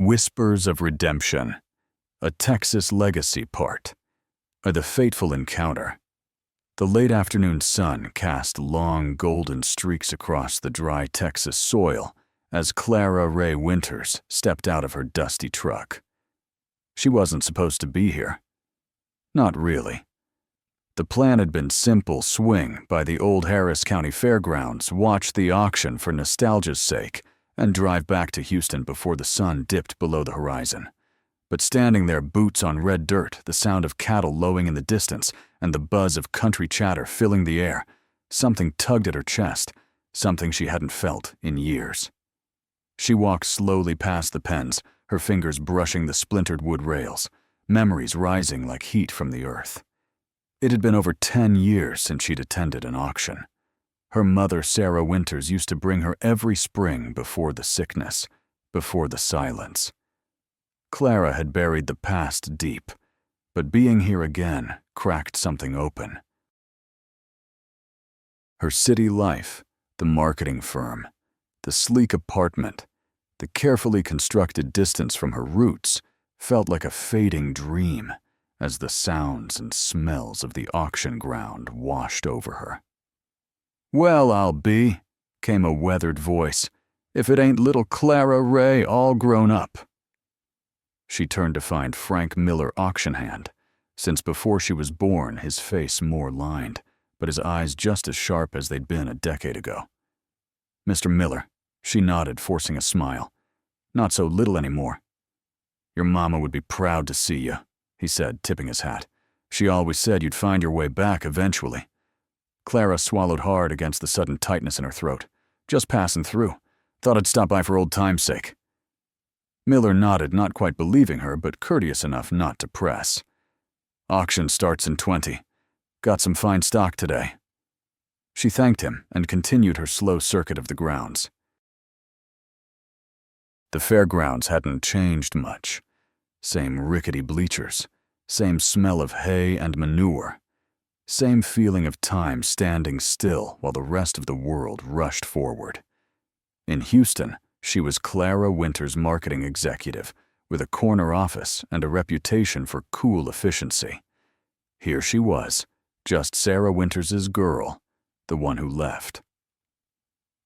Whispers of Redemption, a Texas Legacy Part, or The Fateful Encounter. The late afternoon sun cast long golden streaks across the dry Texas soil as Clara Winters stepped out of her dusty truck. She wasn't supposed to be here. Not really. The plan had been simple: swing by the old Harris County Fairgrounds, watch the auction for nostalgia's sake, and drive back to Houston before the sun dipped below the horizon. But standing there, boots on red dirt, the sound of cattle lowing in the distance, and the buzz of country chatter filling the air, something tugged at her chest, something she hadn't felt in years. She walked slowly past the pens, her fingers brushing the splintered wood rails, memories rising like heat from the earth. It had been over 10 years since she'd attended an auction. Her mother, Clara Winters, used to bring her every spring before the sickness, before the silence. Clara had buried the past deep, but being here again cracked something open. Her city life, the marketing firm, the sleek apartment, the carefully constructed distance from her roots felt like a fading dream as the sounds and smells of the auction ground washed over her. "Well, I'll be," came a weathered voice, "if it ain't little Clara Ray all grown up." She turned to find Frank Miller, auction hand. Since before she was born, his face more lined, but his eyes just as sharp as they'd been a decade ago. "Mr. Miller," she nodded, forcing a smile. "Not so little anymore." "Your mama would be proud to see you," he said, tipping his hat. "She always said you'd find your way back eventually." Clara swallowed hard against the sudden tightness in her throat. "Just passing through. Thought I'd stop by for old time's sake." Miller nodded, not quite believing her, but courteous enough not to press. "Auction starts in 20. Got some fine stock today." She thanked him and continued her slow circuit of the grounds. The fairgrounds hadn't changed much. Same rickety bleachers, same smell of hay and manure, same feeling of time standing still while the rest of the world rushed forward. In Houston, she was Clara Winters' marketing executive, with a corner office and a reputation for cool efficiency. Here she was, just Sarah Winters' girl, the one who left.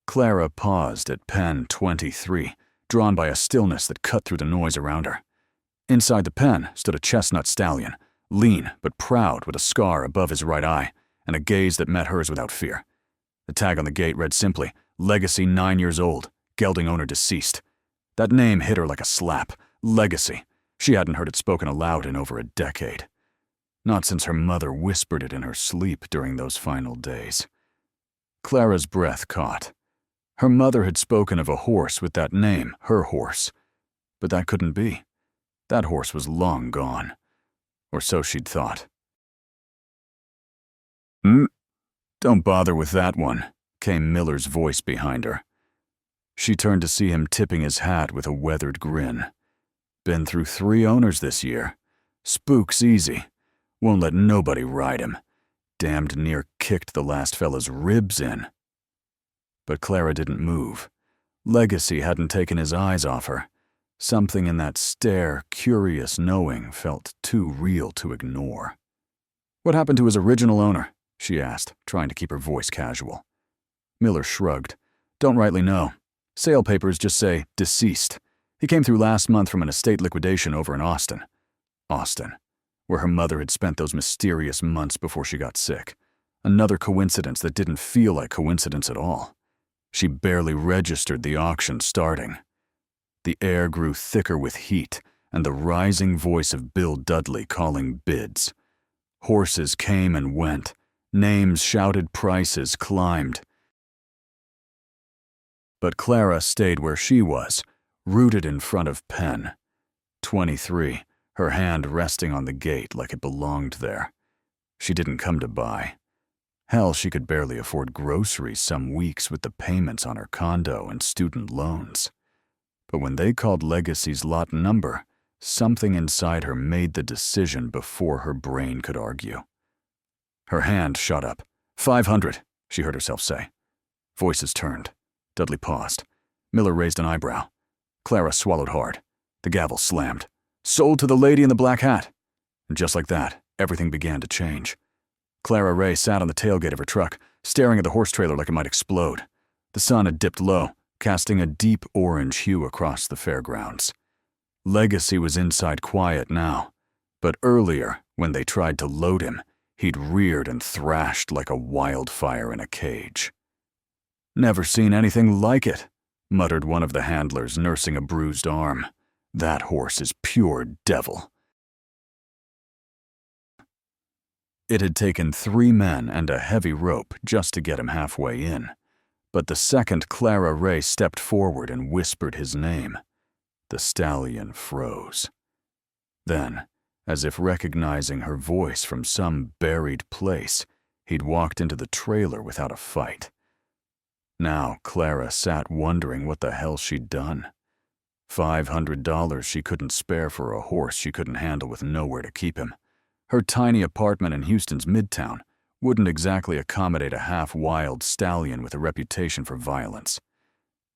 Clara paused at pen 23, drawn by a stillness that cut through the noise around her. Inside the pen stood a chestnut stallion, lean but proud, with a scar above his right eye and a gaze that met hers without fear. The tag on the gate read simply, "Legacy 9 years old, gelding owner deceased." That name hit her like a slap. Legacy. She hadn't heard it spoken aloud in over a decade. Not since her mother whispered it in her sleep during those final days. Clara's breath caught. Her mother had spoken of a horse with that name, her horse. But that couldn't be. That horse was long gone. Or so she'd thought. "Don't bother with that one," came Miller's voice behind her. She turned to see him tipping his hat with a weathered grin. "Been through 3 owners this year. Spook's easy. Won't let nobody ride him. Damned near kicked the last fella's ribs in." But Clara didn't move. Legacy hadn't taken his eyes off her. Something in that stare, curious knowing, felt too real to ignore. "What happened to his original owner?" she asked, trying to keep her voice casual. Miller shrugged. "Don't rightly know. Sale papers just say deceased. He came through last month from an estate liquidation over in Austin. Austin, where her mother had spent those mysterious months before she got sick. Another coincidence that didn't feel like coincidence at all. She barely registered the auction starting. The air grew thicker with heat, and the rising voice of Bill Dudley calling bids. Horses came and went. Names shouted, prices climbed. But Clara stayed where she was, rooted in front of pen. 23, her hand resting on the gate like it belonged there. She didn't come to buy. Hell, she could barely afford groceries some weeks with the payments on her condo and student loans. But when they called Legacy's lot number, something inside her made the decision before her brain could argue. Her hand shot up. 500, she heard herself say. Voices turned. Dudley paused. Miller raised an eyebrow. Clara swallowed hard. The gavel slammed. "Sold to the lady in the black hat." And just like that, everything began to change. Clara Ray sat on the tailgate of her truck, staring at the horse trailer like it might explode. The sun had dipped low, casting a deep orange hue across the fairgrounds. Legacy was inside quiet now, but earlier, when they tried to load him, he'd reared and thrashed like a wildfire in a cage. "Never seen anything like it," muttered one of the handlers, nursing a bruised arm. "That horse is pure devil." It had taken 3 men and a heavy rope just to get him halfway in, but the second Clara Ray stepped forward and whispered his name, the stallion froze. Then, as if recognizing her voice from some buried place, he'd walked into the trailer without a fight. Now Clara sat wondering what the hell she'd done. $500 she couldn't spare for a horse she couldn't handle with nowhere to keep him. Her tiny apartment in Houston's Midtown wouldn't exactly accommodate a half-wild stallion with a reputation for violence.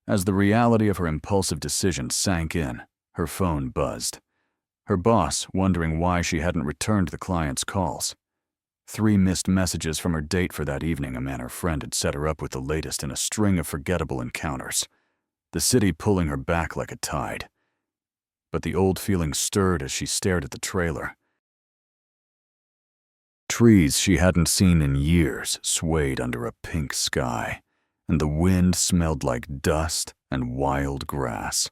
As the reality of her impulsive decision sank in, her phone buzzed. Her boss wondering why she hadn't returned the client's calls. 3 missed messages from her date for that evening, a man her friend had set her up with the latest in a string of forgettable encounters. The city pulling her back like a tide. But the old feeling stirred as she stared at the trailer. Trees she hadn't seen in years swayed under a pink sky, and the wind smelled like dust and wild grass.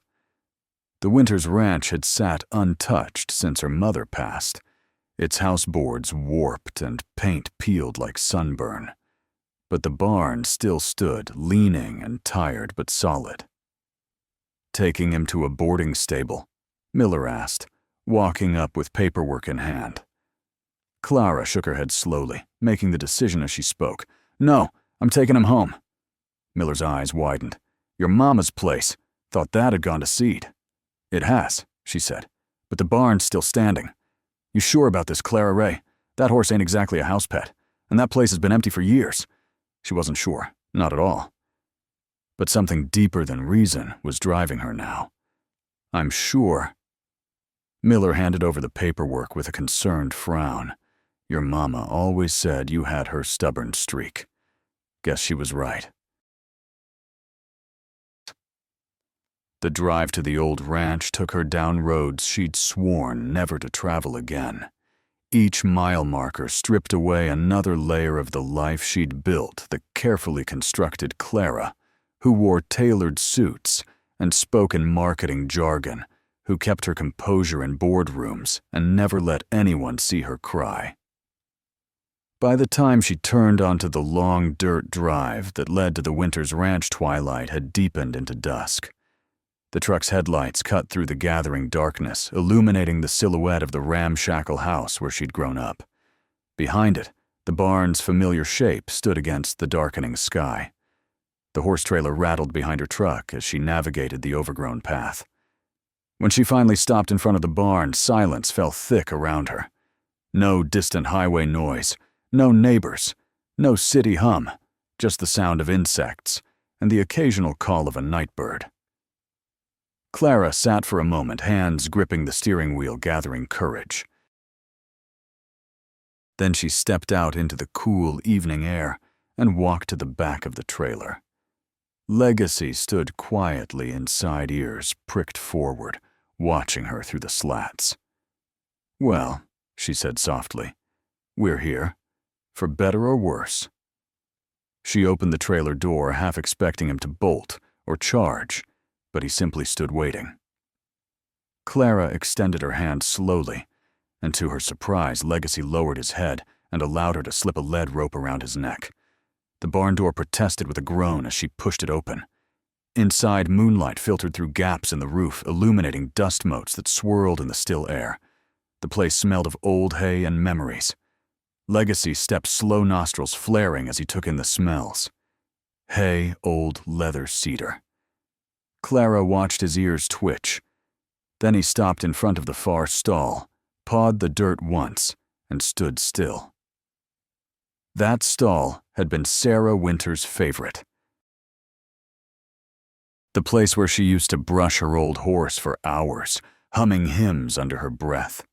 The Winters ranch had sat untouched since her mother passed, its houseboards warped and paint peeled like sunburn. But the barn still stood, leaning and tired but solid. "Taking him to a boarding stable?" Miller asked, walking up with paperwork in hand. Clara shook her head slowly, making the decision as she spoke. "No, I'm taking him home." Miller's eyes widened. "Your mama's place. Thought that had gone to seed." "It has," she said, "but the barn's still standing. You sure about this, Clara Ray? That horse ain't exactly a house pet, and that place has been empty for years." She wasn't sure, not at all. But something deeper than reason was driving her now. "I'm sure." Miller handed over the paperwork with a concerned frown. "Your mama always said you had her stubborn streak. Guess she was right." The drive to the old ranch took her down roads she'd sworn never to travel again. Each mile marker stripped away another layer of the life she'd built, the carefully constructed Clara, who wore tailored suits and spoke in marketing jargon, who kept her composure in boardrooms and never let anyone see her cry. By the time she turned onto the long dirt drive that led to the Winters ranch, twilight had deepened into dusk. The truck's headlights cut through the gathering darkness, illuminating the silhouette of the ramshackle house where she'd grown up. Behind it, the barn's familiar shape stood against the darkening sky. The horse trailer rattled behind her truck as she navigated the overgrown path. When she finally stopped in front of the barn, silence fell thick around her. No distant highway noise, no neighbors, no city hum, just the sound of insects and the occasional call of a nightbird. Clara sat for a moment, hands gripping the steering wheel, gathering courage. Then she stepped out into the cool evening air and walked to the back of the trailer. Legacy stood quietly inside, ears pricked forward, watching her through the slats. "Well," she said softly, "we're here, for better or worse." She opened the trailer door, half expecting him to bolt or charge, but he simply stood waiting. Clara extended her hand slowly, and to her surprise, Legacy lowered his head and allowed her to slip a lead rope around his neck. The barn door protested with a groan as she pushed it open. Inside, moonlight filtered through gaps in the roof, illuminating dust motes that swirled in the still air. The place smelled of old hay and memories. Legacy stepped, slow nostrils flaring as he took in the smells. Hay, old leather, cedar. Clara watched his ears twitch. Then he stopped in front of the far stall, pawed the dirt once, and stood still. That stall had been Sarah Winters' favorite. The place where she used to brush her old horse for hours, humming hymns under her breath.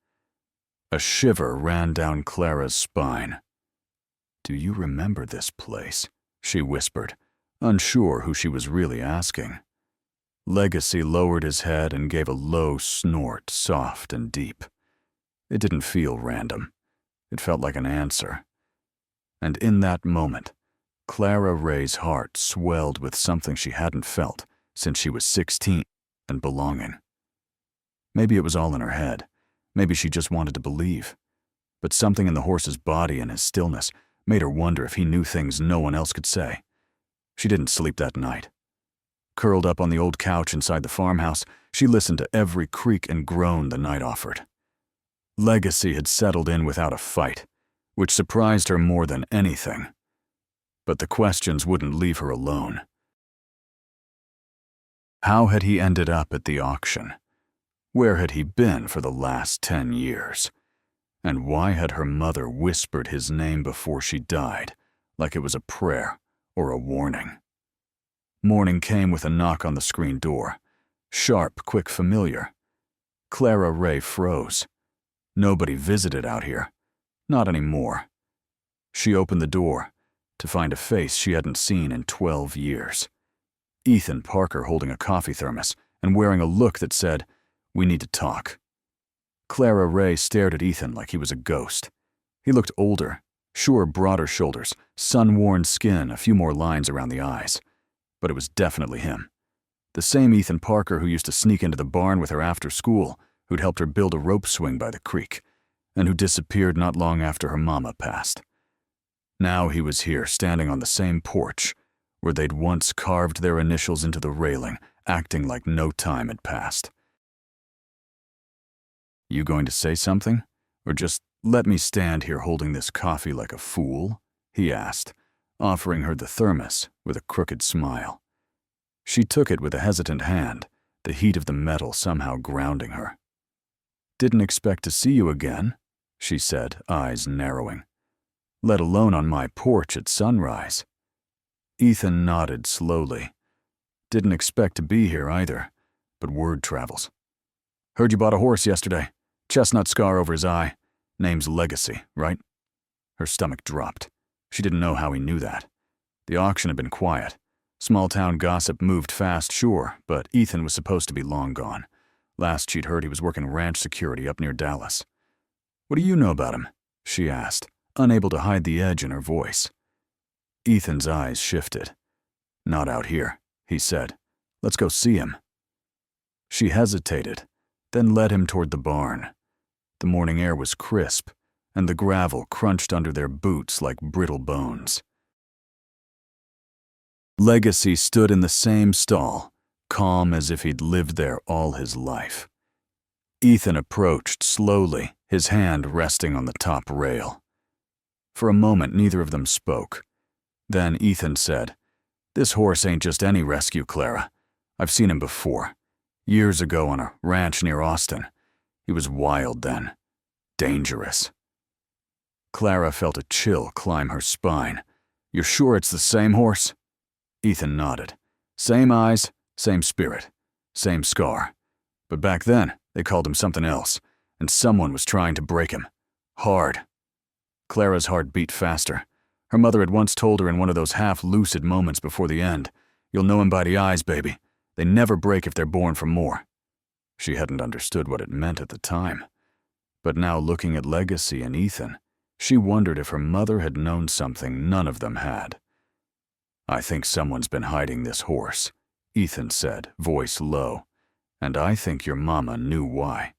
A shiver ran down Clara's spine. "Do you remember this place?" she whispered, unsure who she was really asking. Legacy lowered his head and gave a low snort, soft and deep. It didn't feel random. It felt like an answer. And in that moment, Clara Ray's heart swelled with something she hadn't felt since she was 16 and belonging. Maybe it was all in her head. Maybe she just wanted to believe. But something in the horse's body and his stillness made her wonder if he knew things no one else could say. She didn't sleep that night. Curled up on the old couch inside the farmhouse, she listened to every creak and groan the night offered. Legacy had settled in without a fight, which surprised her more than anything. But the questions wouldn't leave her alone. How had he ended up at the auction? Where had he been for the last 10 years? And why had her mother whispered his name before she died, like it was a prayer or a warning? Morning came with a knock on the screen door. Sharp, quick, familiar. Clara Ray froze. Nobody visited out here. Not anymore. She opened the door to find a face she hadn't seen in 12 years. Ethan Parker holding a coffee thermos and wearing a look that said, "We need to talk." Clara Ray stared at Ethan like he was a ghost. He looked older, sure, broader shoulders, sun-worn skin, a few more lines around the eyes. But it was definitely him. The same Ethan Parker who used to sneak into the barn with her after school, who'd helped her build a rope swing by the creek, and who disappeared not long after her mama passed. Now he was here, standing on the same porch, where they'd once carved their initials into the railing, acting like no time had passed. "You going to say something? Or just let me stand here holding this coffee like a fool?" he asked, offering her the thermos with a crooked smile. She took it with a hesitant hand, the heat of the metal somehow grounding her. "Didn't expect to see you again," she said, eyes narrowing. "Let alone on my porch at sunrise." Ethan nodded slowly. "Didn't expect to be here either, but word travels. Heard you bought a horse yesterday. Chestnut scar over his eye. Name's Legacy, right?" Her stomach dropped. She didn't know how he knew that. The auction had been quiet. Small-town gossip moved fast, sure, but Ethan was supposed to be long gone. Last she'd heard he was working ranch security up near Dallas. "What do you know about him?" she asked, unable to hide the edge in her voice. Ethan's eyes shifted. "Not out here," he said. "Let's go see him." She hesitated, then led him toward the barn. The morning air was crisp, and the gravel crunched under their boots like brittle bones. Legacy stood in the same stall, calm as if he'd lived there all his life. Ethan approached slowly, his hand resting on the top rail. For a moment, neither of them spoke. Then Ethan said, "This horse ain't just any rescue, Clara. I've seen him before. Years ago on a ranch near Austin. He was wild then. Dangerous." Clara felt a chill climb her spine. "You're sure it's the same horse?" Ethan nodded. "Same eyes, same spirit, same scar. But back then, they called him something else, and someone was trying to break him. Hard." Clara's heart beat faster. Her mother had once told her in one of those half-lucid moments before the end, "You'll know him by the eyes, baby. They never break if they're born for more." She hadn't understood what it meant at the time. But now looking at Legacy and Ethan, she wondered if her mother had known something none of them had. "I think someone's been hiding this horse," Ethan said, voice low. "And I think your mama knew why."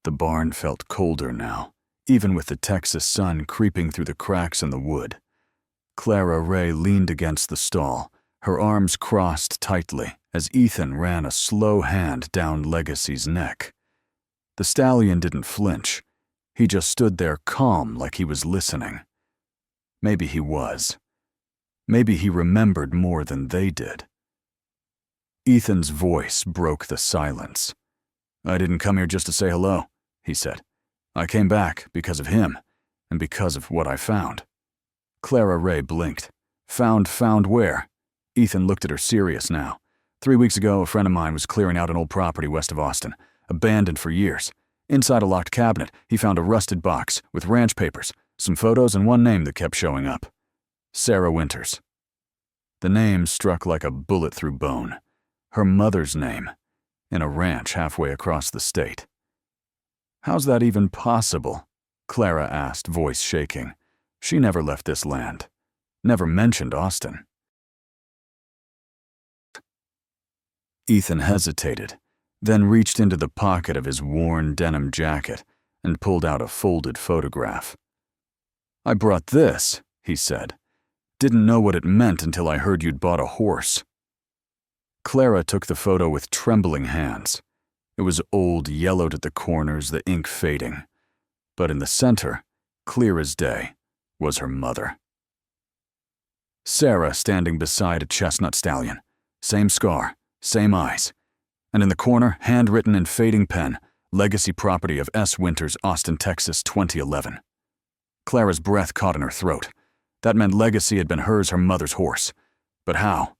The barn felt colder now, even with the Texas sun creeping through the cracks in the wood. Clara Ray leaned against the stall, her arms crossed tightly as Ethan ran a slow hand down Legacy's neck. The stallion didn't flinch. He just stood there calm like he was listening. Maybe he was. Maybe he remembered more than they did. Ethan's voice broke the silence. "I didn't come here just to say hello," he said. "I came back because of him, and because of what I found." Clara Ray blinked. Found where?" Ethan looked at her serious now. 3 weeks ago, a friend of mine was clearing out an old property west of Austin, abandoned for years. Inside a locked cabinet, he found a rusted box with ranch papers, some photos, and one name that kept showing up. Clara Winters. The name struck like a bullet through bone. Her mother's name, in a ranch halfway across the state. "How's that even possible?" Clara asked, voice shaking. She never left this land. Never mentioned Austin. Ethan hesitated, then reached into the pocket of his worn denim jacket and pulled out a folded photograph. "I brought this," he said. "Didn't know what it meant until I heard you'd bought a horse." Clara took the photo with trembling hands. It was old, yellowed at the corners, the ink fading. But in the center, clear as day, was her mother. Sarah standing beside a chestnut stallion. Same scar, same eyes. And in the corner, handwritten in fading pen, legacy property of S. Winters, Austin, Texas, 2011. Clara's breath caught in her throat. That meant legacy had been hers, her mother's horse. But how?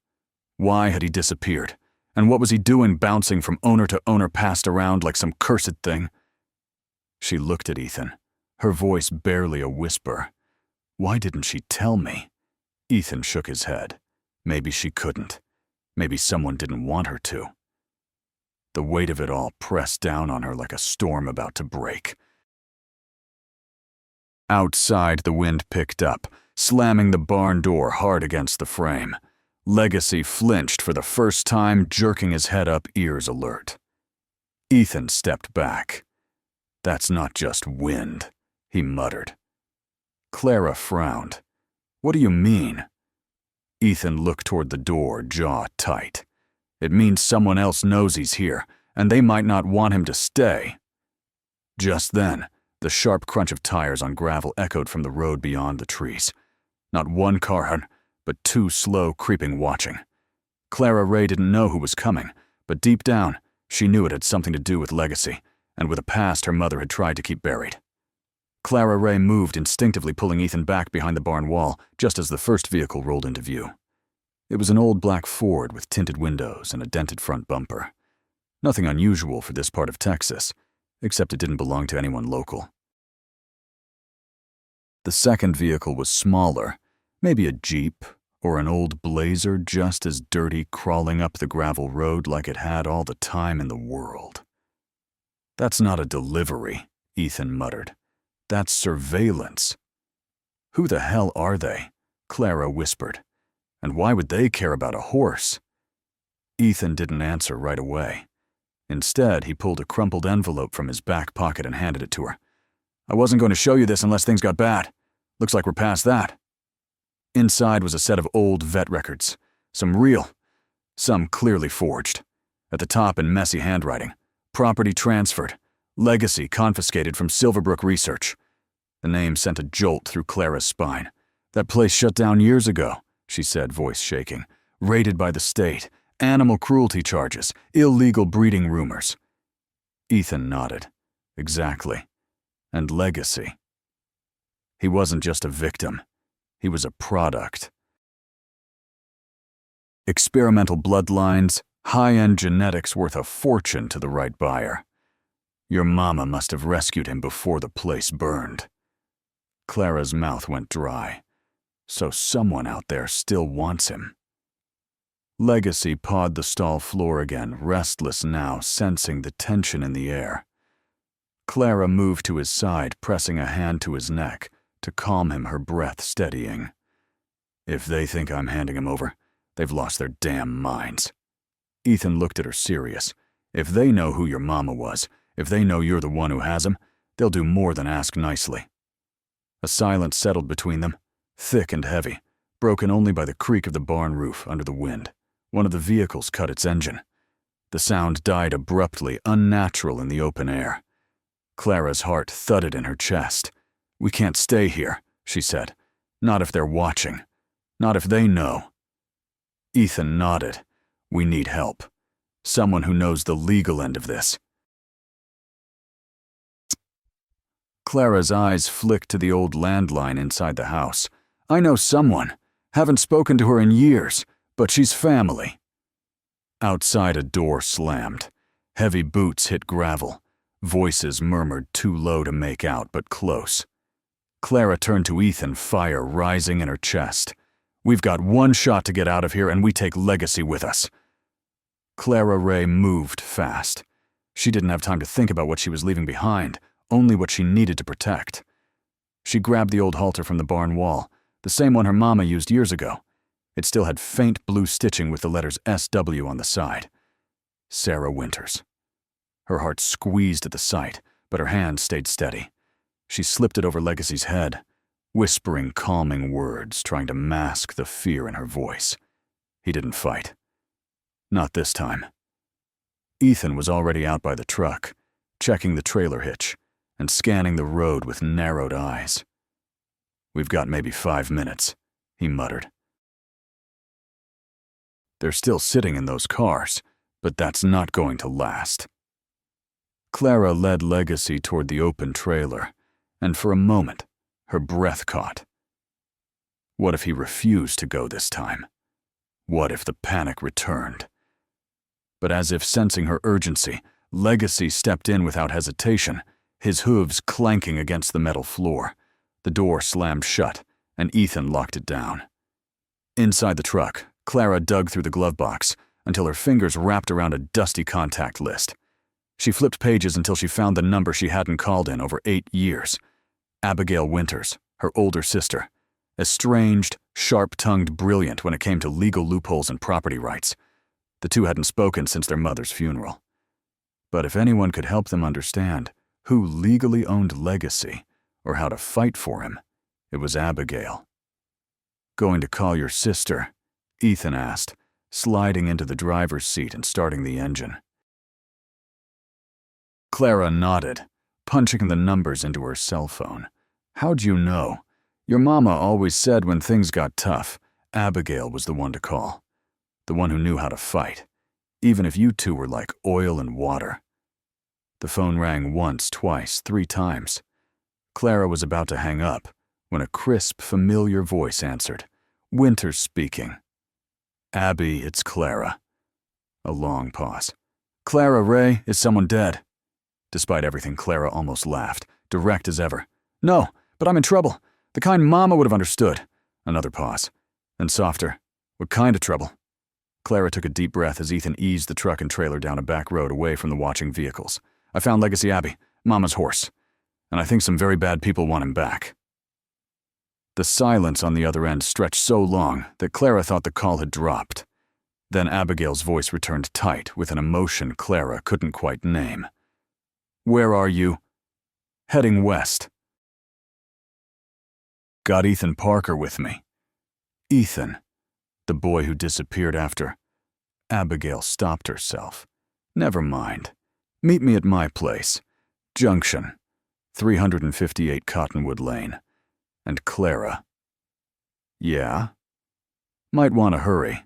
Why had he disappeared? And what was he doing bouncing from owner to owner, passed around like some cursed thing? She looked at Ethan, her voice barely a whisper. Why didn't she tell me? Ethan shook his head. Maybe she couldn't. Maybe someone didn't want her to. The weight of it all pressed down on her like a storm about to break. Outside, the wind picked up, slamming the barn door hard against the frame. Legacy flinched for the first time, jerking his head up, ears alert. Ethan stepped back. "That's not just wind," he muttered. Clara frowned. "What do you mean?" Ethan looked toward the door, jaw tight. "It means someone else knows he's here, and they might not want him to stay." Just then, the sharp crunch of tires on gravel echoed from the road beyond the trees. Not one car, but two slow, creeping watching. Clara Ray didn't know who was coming, but deep down, she knew it had something to do with legacy, and with a past her mother had tried to keep buried. Clara Ray moved, instinctively pulling Ethan back behind the barn wall just as the first vehicle rolled into view. It was an old black Ford with tinted windows and a dented front bumper. Nothing unusual for this part of Texas, except it didn't belong to anyone local. The second vehicle was smaller, maybe a Jeep or an old Blazer, just as dirty, crawling up the gravel road like it had all the time in the world. "That's not a delivery," Ethan muttered. "That's surveillance." "Who the hell are they?" Clara whispered. "And why would they care about a horse?" Ethan didn't answer right away. Instead, he pulled a crumpled envelope from his back pocket and handed it to her. "I wasn't going to show you this unless things got bad. Looks like we're past that." Inside was a set of old vet records. Some real, some clearly forged. At the top in messy handwriting, "Property transferred. Legacy confiscated from Silverbrook Research." The name sent a jolt through Clara's spine. "That place shut down years ago," she said, voice shaking. "Raided by the state. Animal cruelty charges. Illegal breeding rumors." Ethan nodded. Exactly. And legacy. He wasn't just a victim. He was a product. Experimental bloodlines, high-end genetics worth a fortune to the right buyer. Your mama must have rescued him before the place burned. Clara's mouth went dry. So someone out there still wants him. Legacy pawed the stall floor again, restless now, sensing the tension in the air. Clara moved to his side, pressing a hand to his neck, to calm him, her breath steadying. "If they think I'm handing him over, they've lost their damn minds." Ethan looked at her serious. "If they know who your mama was, if they know you're the one who has him, they'll do more than ask nicely." A silence settled between them, thick and heavy, broken only by the creak of the barn roof under the wind. One of the vehicles cut its engine. The sound died abruptly, unnatural in the open air. Clara's heart thudded in her chest. "We can't stay here," she said. "Not if they're watching. Not if they know." Ethan nodded. "We need help. Someone who knows the legal end of this." Clara's eyes flicked to the old landline inside the house. "I know someone. Haven't spoken to her in years, but she's family." Outside, a door slammed. Heavy boots hit gravel. Voices murmured too low to make out, but close. Clara turned to Ethan, fire rising in her chest. "We've got one shot to get out of here, and we take Legacy with us." Clara Ray moved fast. She didn't have time to think about what she was leaving behind, only what she needed to protect. She grabbed the old halter from the barn wall, the same one her mama used years ago. It still had faint blue stitching with the letters SW on the side. Clara Winters. Her heart squeezed at the sight, but her hand stayed steady. She slipped it over Legacy's head, whispering calming words, trying to mask the fear in her voice. He didn't fight. Not this time. Ethan was already out by the truck, checking the trailer hitch and scanning the road with narrowed eyes. "We've got maybe 5 minutes," he muttered. "They're still sitting in those cars, but that's not going to last." Clara led Legacy toward the open trailer, and for a moment, her breath caught. What if he refused to go this time? What if the panic returned? But as if sensing her urgency, Legacy stepped in without hesitation, his hooves clanking against the metal floor. The door slammed shut, and Ethan locked it down. Inside the truck, Clara dug through the glove box until her fingers wrapped around a dusty contact list. She flipped pages until she found the number she hadn't called in over 8 years. Abigail Winters, her older sister. Estranged, sharp-tongued brilliant when it came to legal loopholes and property rights. The two hadn't spoken since their mother's funeral. But if anyone could help them understand who legally owned Legacy or how to fight for him, it was Abigail. "Going to call your sister?" Ethan asked, sliding into the driver's seat and starting the engine. Clara nodded, punching the numbers into her cell phone. "How'd you know? Your mama always said when things got tough, Abigail was the one to call. The one who knew how to fight, even if you two were like oil and water." The phone rang once, twice, 3 times. Clara was about to hang up when a crisp, familiar voice answered. "Winters speaking." "Abby, it's Clara." A long pause. "Clara Ray, is someone dead?" Despite everything, Clara almost laughed, direct as ever. "No, but I'm in trouble. The kind Mama would have understood." Another pause. And softer. "What kind of trouble?" Clara took a deep breath as Ethan eased the truck and trailer down a back road away from the watching vehicles. "I found Legacy Abbey, Mama's horse. And I think some very bad people want him back." The silence on the other end stretched so long that Clara thought the call had dropped. Then Abigail's voice returned tight with an emotion Clara couldn't quite name. "Where are you?" "Heading west." "Got Ethan Parker with me." Ethan, the boy who disappeared after. Abigail stopped herself. "Never mind. Meet me at my place. Junction, 358 Cottonwood Lane." And Clara. "Yeah? Might want to hurry.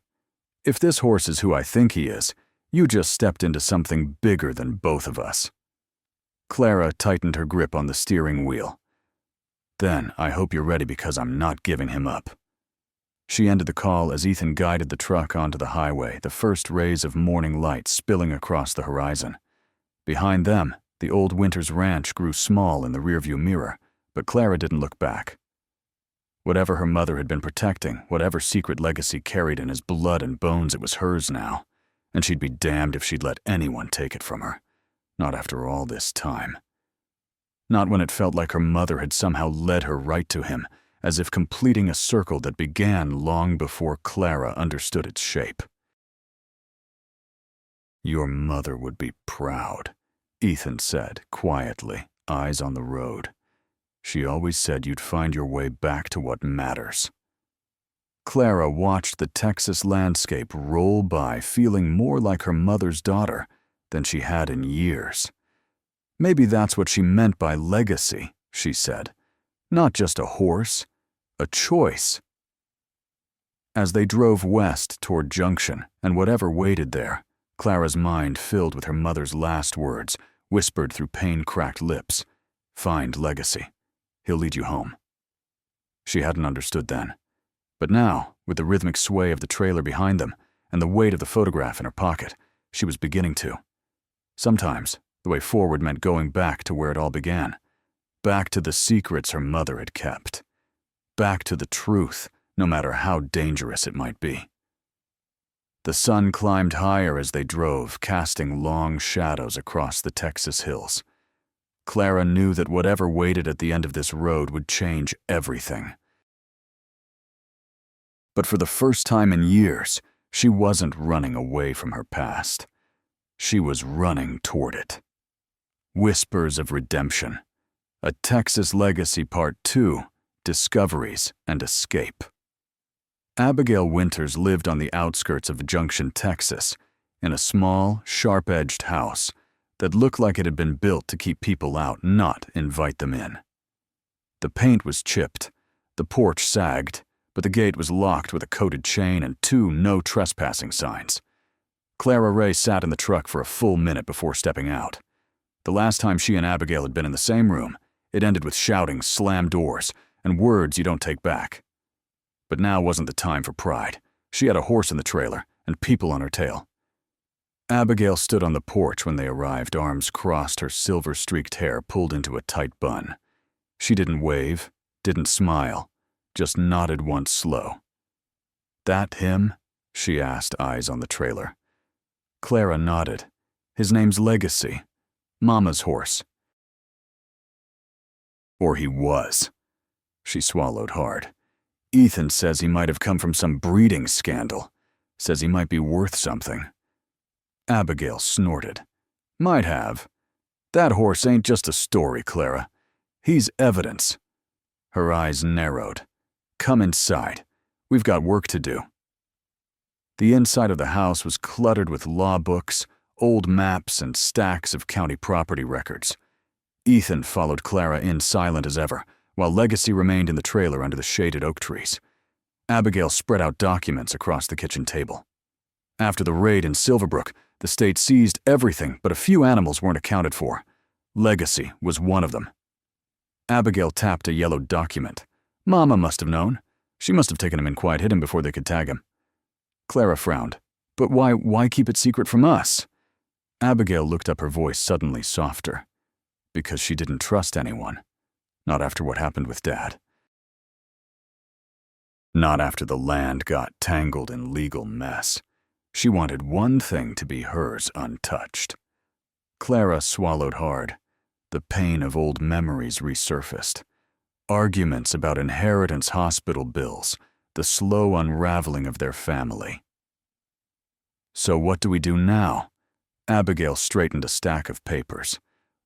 If this horse is who I think he is, you just stepped into something bigger than both of us." Clara tightened her grip on the steering wheel. "Then I hope you're ready because I'm not giving him up." She ended the call as Ethan guided the truck onto the highway, the first rays of morning light spilling across the horizon. Behind them, the old Winters ranch grew small in the rearview mirror, but Clara didn't look back. Whatever her mother had been protecting, whatever secret Legacy carried in his blood and bones, it was hers now, and she'd be damned if she'd let anyone take it from her. Not after all this time. Not when it felt like her mother had somehow led her right to him, as if completing a circle that began long before Clara understood its shape. "Your mother would be proud," Ethan said, quietly, eyes on the road. "She always said you'd find your way back to what matters." Clara watched the Texas landscape roll by, feeling more like her mother's daughter than she had in years. Maybe that's what she meant by legacy, she said. Not just a horse, a choice. As they drove west toward Junction and whatever waited there, Clara's mind filled with her mother's last words, whispered through pain-cracked lips. "Find Legacy. He'll lead you home." She hadn't understood then. But now, with the rhythmic sway of the trailer behind them, and the weight of the photograph in her pocket, she was beginning to. Sometimes, the way forward meant going back to where it all began. Back to the secrets her mother had kept. Back to the truth, no matter how dangerous it might be. The sun climbed higher as they drove, casting long shadows across the Texas hills. Clara knew that whatever waited at the end of this road would change everything. But for the first time in years, she wasn't running away from her past. She was running toward it. Whispers of Redemption. A Texas Legacy Part 2, Discoveries and Escape. Abigail Winters lived on the outskirts of Junction, Texas, in a small, sharp-edged house that looked like it had been built to keep people out, not invite them in. The paint was chipped, the porch sagged, but the gate was locked with a coated chain and 2 no trespassing signs. Clara Ray sat in the truck for a full minute before stepping out. The last time she and Abigail had been in the same room, it ended with shouting, slammed doors, and words you don't take back. But now wasn't the time for pride. She had a horse in the trailer and people on her tail. Abigail stood on the porch when they arrived, arms crossed, her silver-streaked hair pulled into a tight bun. She didn't wave, didn't smile, just nodded once slow. "That him?" she asked, eyes on the trailer. Clara nodded. "His name's Legacy. Mama's horse." Or he was. She swallowed hard. "Ethan says he might have come from some breeding scandal. Says he might be worth something." Abigail snorted. "Might have. That horse ain't just a story, Clara. He's evidence." Her eyes narrowed. "Come inside. We've got work to do." The inside of the house was cluttered with law books, old maps, and stacks of county property records. Ethan followed Clara in silent as ever, while Legacy remained in the trailer under the shaded oak trees. Abigail spread out documents across the kitchen table. After the raid in Silverbrook, the state seized everything, but a few animals weren't accounted for. Legacy was one of them. Abigail tapped a yellow document. Mama must have known. She must have taken him in quiet, hid him before they could tag him. Clara frowned. "But why keep it secret from us?" Abigail looked up, her voice suddenly softer. "Because she didn't trust anyone. Not after what happened with Dad. Not after the land got tangled in legal mess. She wanted one thing to be hers untouched." Clara swallowed hard. The pain of old memories resurfaced. Arguments about inheritance, hospital bills, the slow unraveling of their family. "So what do we do now?" Abigail straightened a stack of papers.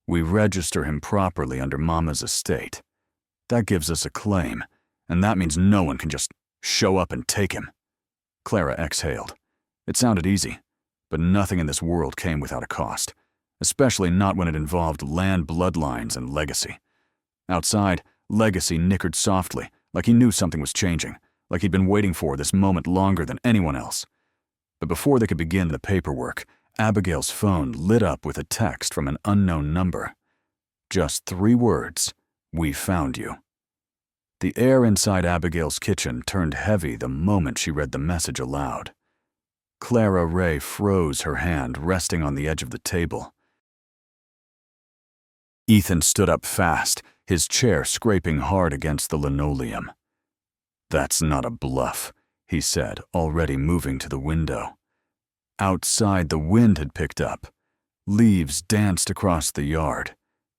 "We register him properly under Mama's estate. That gives us a claim, and that means no one can just show up and take him." Clara exhaled. It sounded easy, but nothing in this world came without a cost, especially not when it involved land bloodlines and legacy. Outside, Legacy nickered softly, like he knew something was changing, like he'd been waiting for this moment longer than anyone else. But before they could begin the paperwork, Abigail's phone lit up with a text from an unknown number. Just 3 words: "We found you." The air inside Abigail's kitchen turned heavy the moment she read the message aloud. Clara Ray froze, her hand resting on the edge of the table. Ethan stood up fast, his chair scraping hard against the linoleum. "That's not a bluff," he said, already moving to the window. Outside, the wind had picked up. Leaves danced across the yard,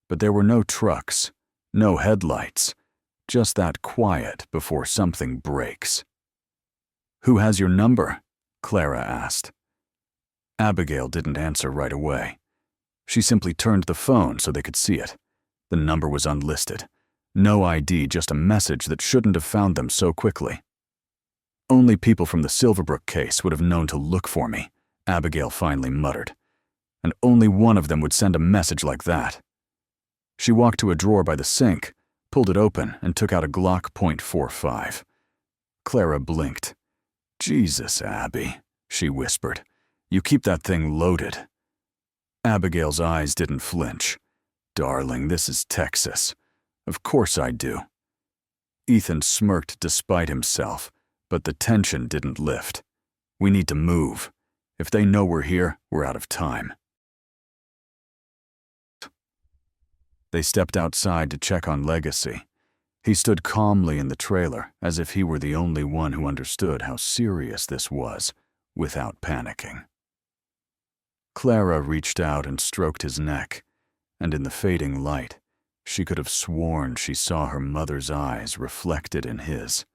but there were no trucks, no headlights, just that quiet before something breaks. "Who has your number?" Clara asked. Abigail didn't answer right away. She simply turned the phone so they could see it. The number was unlisted. No ID, just a message that shouldn't have found them so quickly. "Only people from the Silverbrook case would have known to look for me," Abigail finally muttered. "And only one of them would send a message like that." She walked to a drawer by the sink, pulled it open, and took out a Glock .45. Clara blinked. "Jesus, Abby," she whispered. "You keep that thing loaded." Abigail's eyes didn't flinch. "Darling, this is Texas. Of course I do." Ethan smirked despite himself, but the tension didn't lift. We need to move. If they know we're here, we're out of time. They stepped outside to check on Legacy. He stood calmly in the trailer, as if he were the only one who understood how serious this was, without panicking. Clara reached out and stroked his neck, and in the fading light, she could have sworn she saw her mother's eyes reflected in his.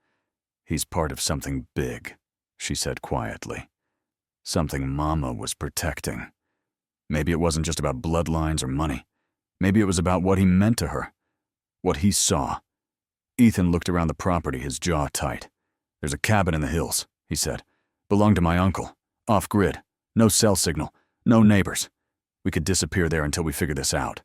"He's part of something big," she said quietly. "Something Mama was protecting. Maybe it wasn't just about bloodlines or money. Maybe it was about what he meant to her, what he saw." Ethan looked around the property, his jaw tight. "There's a cabin in the hills," he said. "Belonged to my uncle. Off-grid. No cell signal. No neighbors. We could disappear there until we figure this out."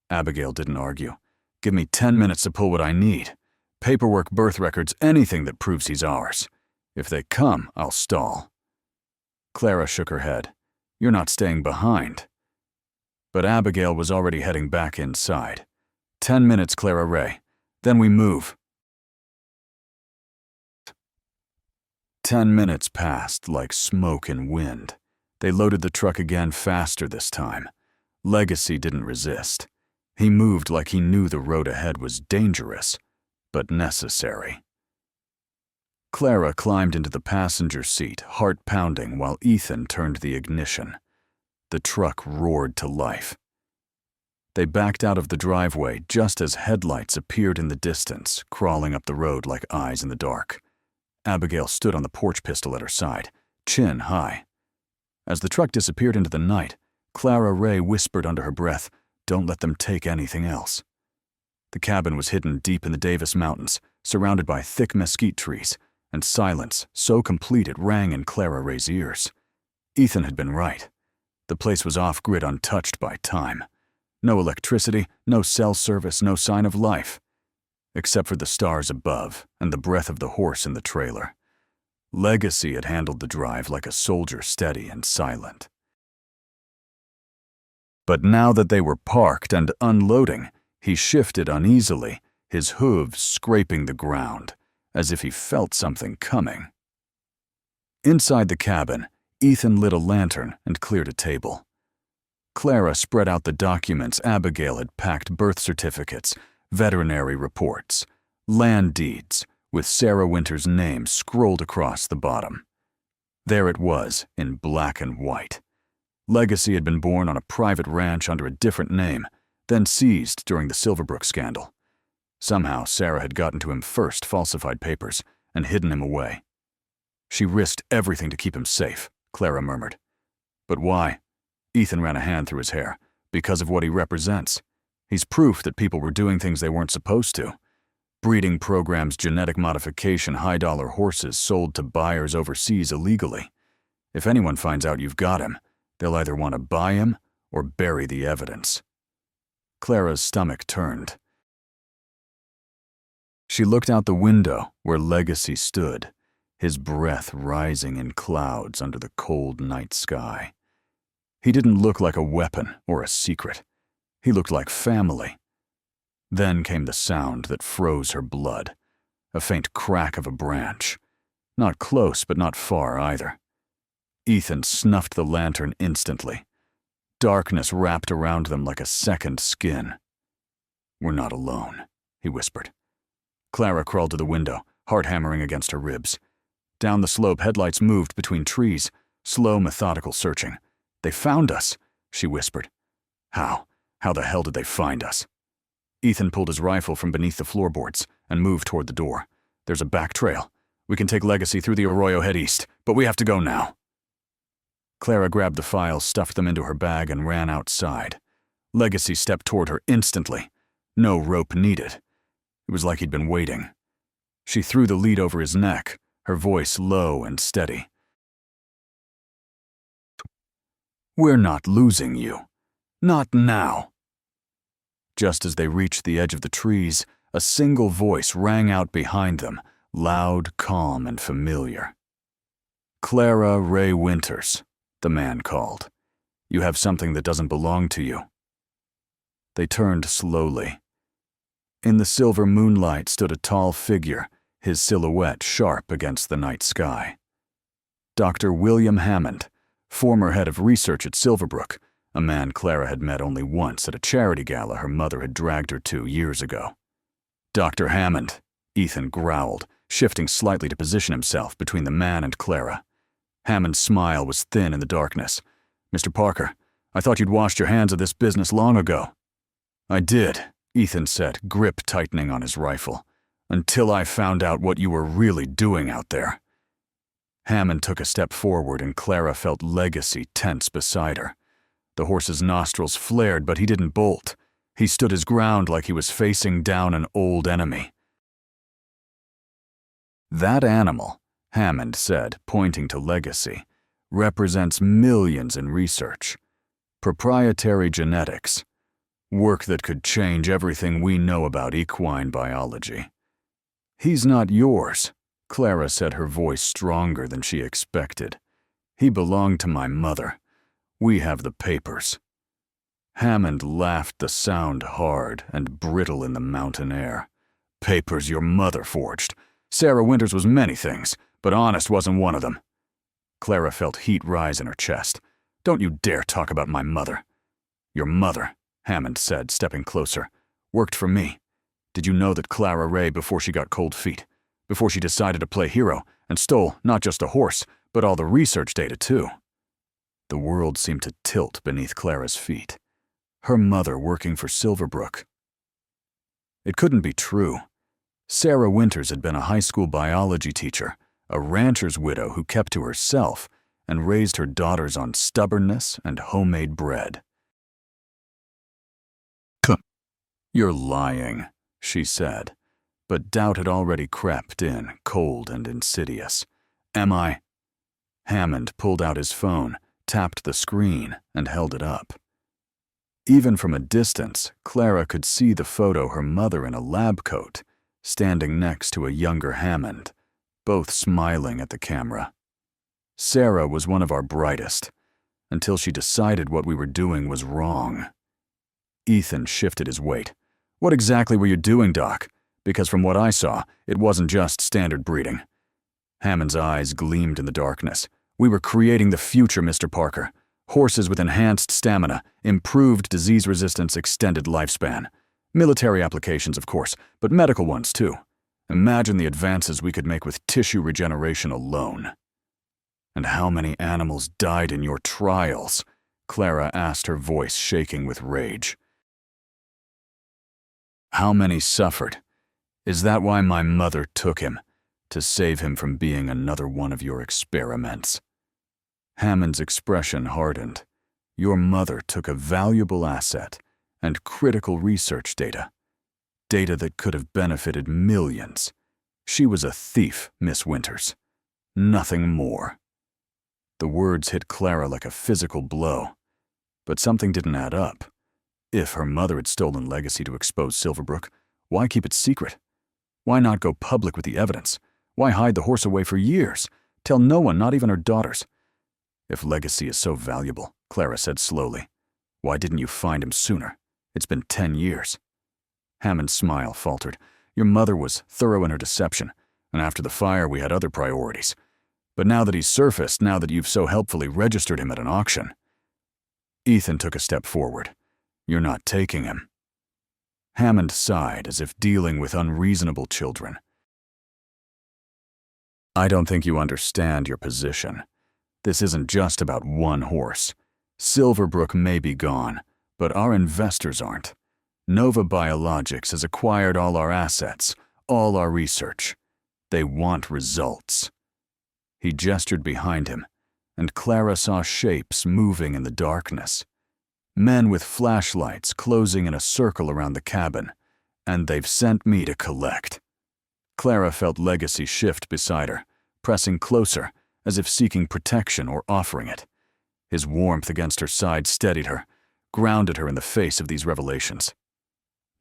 Abigail didn't argue. "Give me 10 minutes to pull what I need. Paperwork, birth records, anything that proves he's ours. If they come, I'll stall." Clara shook her head. "You're not staying behind." But Abigail was already heading back inside. 10 minutes, Clara Ray. Then we move." 10 minutes passed like smoke and wind. They loaded the truck again, faster this time. Legacy didn't resist. He moved like he knew the road ahead was dangerous, but necessary. Clara climbed into the passenger seat, heart pounding, while Ethan turned the ignition. The truck roared to life. They backed out of the driveway just as headlights appeared in the distance, crawling up the road like eyes in the dark. Abigail stood on the porch, pistol at her side, chin high. As the truck disappeared into the night, Clara Ray whispered under her breath, "Don't let them take anything else." The cabin was hidden deep in the Davis Mountains, surrounded by thick mesquite trees, and silence so complete it rang in Clara Ray's ears. Ethan had been right. The place was off-grid, untouched by time. No electricity, no cell service, no sign of life, except for the stars above and the breath of the horse in the trailer. Legacy had handled the drive like a soldier, steady and silent. But now that they were parked and unloading, he shifted uneasily, his hooves scraping the ground, as if he felt something coming. Inside the cabin, Ethan lit a lantern and cleared a table. Clara spread out the documents Abigail had packed: birth certificates, veterinary reports, land deeds, with Clara Winters' name scrolled across the bottom. There it was, in black and white. Legacy had been born on a private ranch under a different name, then seized during the Silverbrook scandal. Somehow, Sarah had gotten to him first, falsified papers, and hidden him away. "She risked everything to keep him safe," Clara murmured. "But why?" Ethan ran a hand through his hair. "Because of what he represents. He's proof that people were doing things they weren't supposed to. Breeding programs, genetic modification, high-dollar horses sold to buyers overseas illegally. If anyone finds out you've got him, they'll either want to buy him or bury the evidence." Clara's stomach turned. She looked out the window where Legacy stood, his breath rising in clouds under the cold night sky. He didn't look like a weapon or a secret. He looked like family. Then came the sound that froze her blood, a faint crack of a branch. Not close, but not far either. Ethan snuffed the lantern instantly. Darkness wrapped around them like a second skin. "We're not alone," he whispered. Clara crawled to the window, heart hammering against her ribs. Down the slope, headlights moved between trees, slow, methodical searching. "They found us," she whispered. "How? How the hell did they find us?" Ethan pulled his rifle from beneath the floorboards and moved toward the door. "There's a back trail. We can take Legacy through the arroyo, head east, but we have to go now." Clara grabbed the files, stuffed them into her bag, and ran outside. Legacy stepped toward her instantly. No rope needed. It was like he'd been waiting. She threw the lead over his neck, her voice low and steady. "We're not losing you. Not now." Just as they reached the edge of the trees, a single voice rang out behind them, loud, calm, and familiar. "Clara Ray Winters," the man called. "You have something that doesn't belong to you." They turned slowly. In the silver moonlight stood a tall figure, his silhouette sharp against the night sky. Dr. William Hammond, former head of research at Silverbrook, a man Clara had met only once at a charity gala her mother had dragged her to years ago. Dr. Hammond, Ethan growled, shifting slightly to position himself between the man and Clara. Hammond's smile was thin in the darkness. "Mr. Parker, I thought you'd washed your hands of this business long ago." "I did," Ethan said, grip tightening on his rifle, "until I found out what you were really doing out there." Hammond took a step forward and Clara felt Legacy tense beside her. The horse's nostrils flared, but he didn't bolt. He stood his ground like he was facing down an old enemy. "That animal," Hammond said, pointing to Legacy, "represents millions in research. Proprietary genetics. Work that could change everything we know about equine biology." "He's not yours," Clara said, her voice stronger than she expected. "He belonged to my mother. We have the papers." Hammond laughed, the sound hard and brittle in the mountain air. "Papers your mother forged. Clara Winters was many things, but honest wasn't one of them." Clara felt heat rise in her chest. "Don't you dare talk about my mother." "Your mother," Hammond said, stepping closer, "worked for me. Did you know that Clara Ray, before she got cold feet, before she decided to play hero and stole not just a horse, but all the research data too?" The world seemed to tilt beneath Clara's feet. Her mother working for Silverbrook. It couldn't be true. Clara Winters had been a high school biology teacher, a rancher's widow who kept to herself and raised her daughters on stubbornness and homemade bread. "You're lying," she said, but doubt had already crept in, cold and insidious. "Am I?" Hammond pulled out his phone, tapped the screen, and held it up. Even from a distance, Clara could see the photo her mother in a lab coat, standing next to a younger Hammond, both smiling at the camera. Sarah was one of our brightest, until she decided what we were doing was wrong. Ethan shifted his weight. "What exactly were you doing, Doc? Because from what I saw, it wasn't just standard breeding." Hammond's eyes gleamed in the darkness. "We were creating the future, Mr. Parker. Horses with enhanced stamina, improved disease resistance, extended lifespan. Military applications, of course, but medical ones too. Imagine the advances we could make with tissue regeneration alone." "And how many animals died in your trials?" Clara asked, her voice shaking with rage. "How many suffered? Is that why my mother took him? To save him from being another one of your experiments?" Hammond's expression hardened. "Your mother took a valuable asset and critical research data. Data that could have benefited millions. She was a thief, Miss Winters. Nothing more." The words hit Clara like a physical blow. But something didn't add up. If her mother had stolen Legacy to expose Silverbrook, why keep it secret? Why not go public with the evidence? Why hide the horse away for years? Tell no one, not even her daughters. "If Legacy is so valuable," Clara said slowly, "why didn't you find him sooner? It's been 10 years. Hammond's smile faltered. "Your mother was thorough in her deception, and after the fire we had other priorities. But now that he's surfaced, now that you've so helpfully registered him at an auction." Ethan took a step forward. "You're not taking him." Hammond sighed, as if dealing with unreasonable children. "I don't think you understand your position. This isn't just about one horse. Silverbrook may be gone, but our investors aren't. Nova Biologics has acquired all our assets, all our research. They want results." He gestured behind him, and Clara saw shapes moving in the darkness. Men with flashlights closing in a circle around the cabin, and "they've sent me to collect." Clara felt Legacy shift beside her, pressing closer, as if seeking protection or offering it. His warmth against her side steadied her, grounded her in the face of these revelations.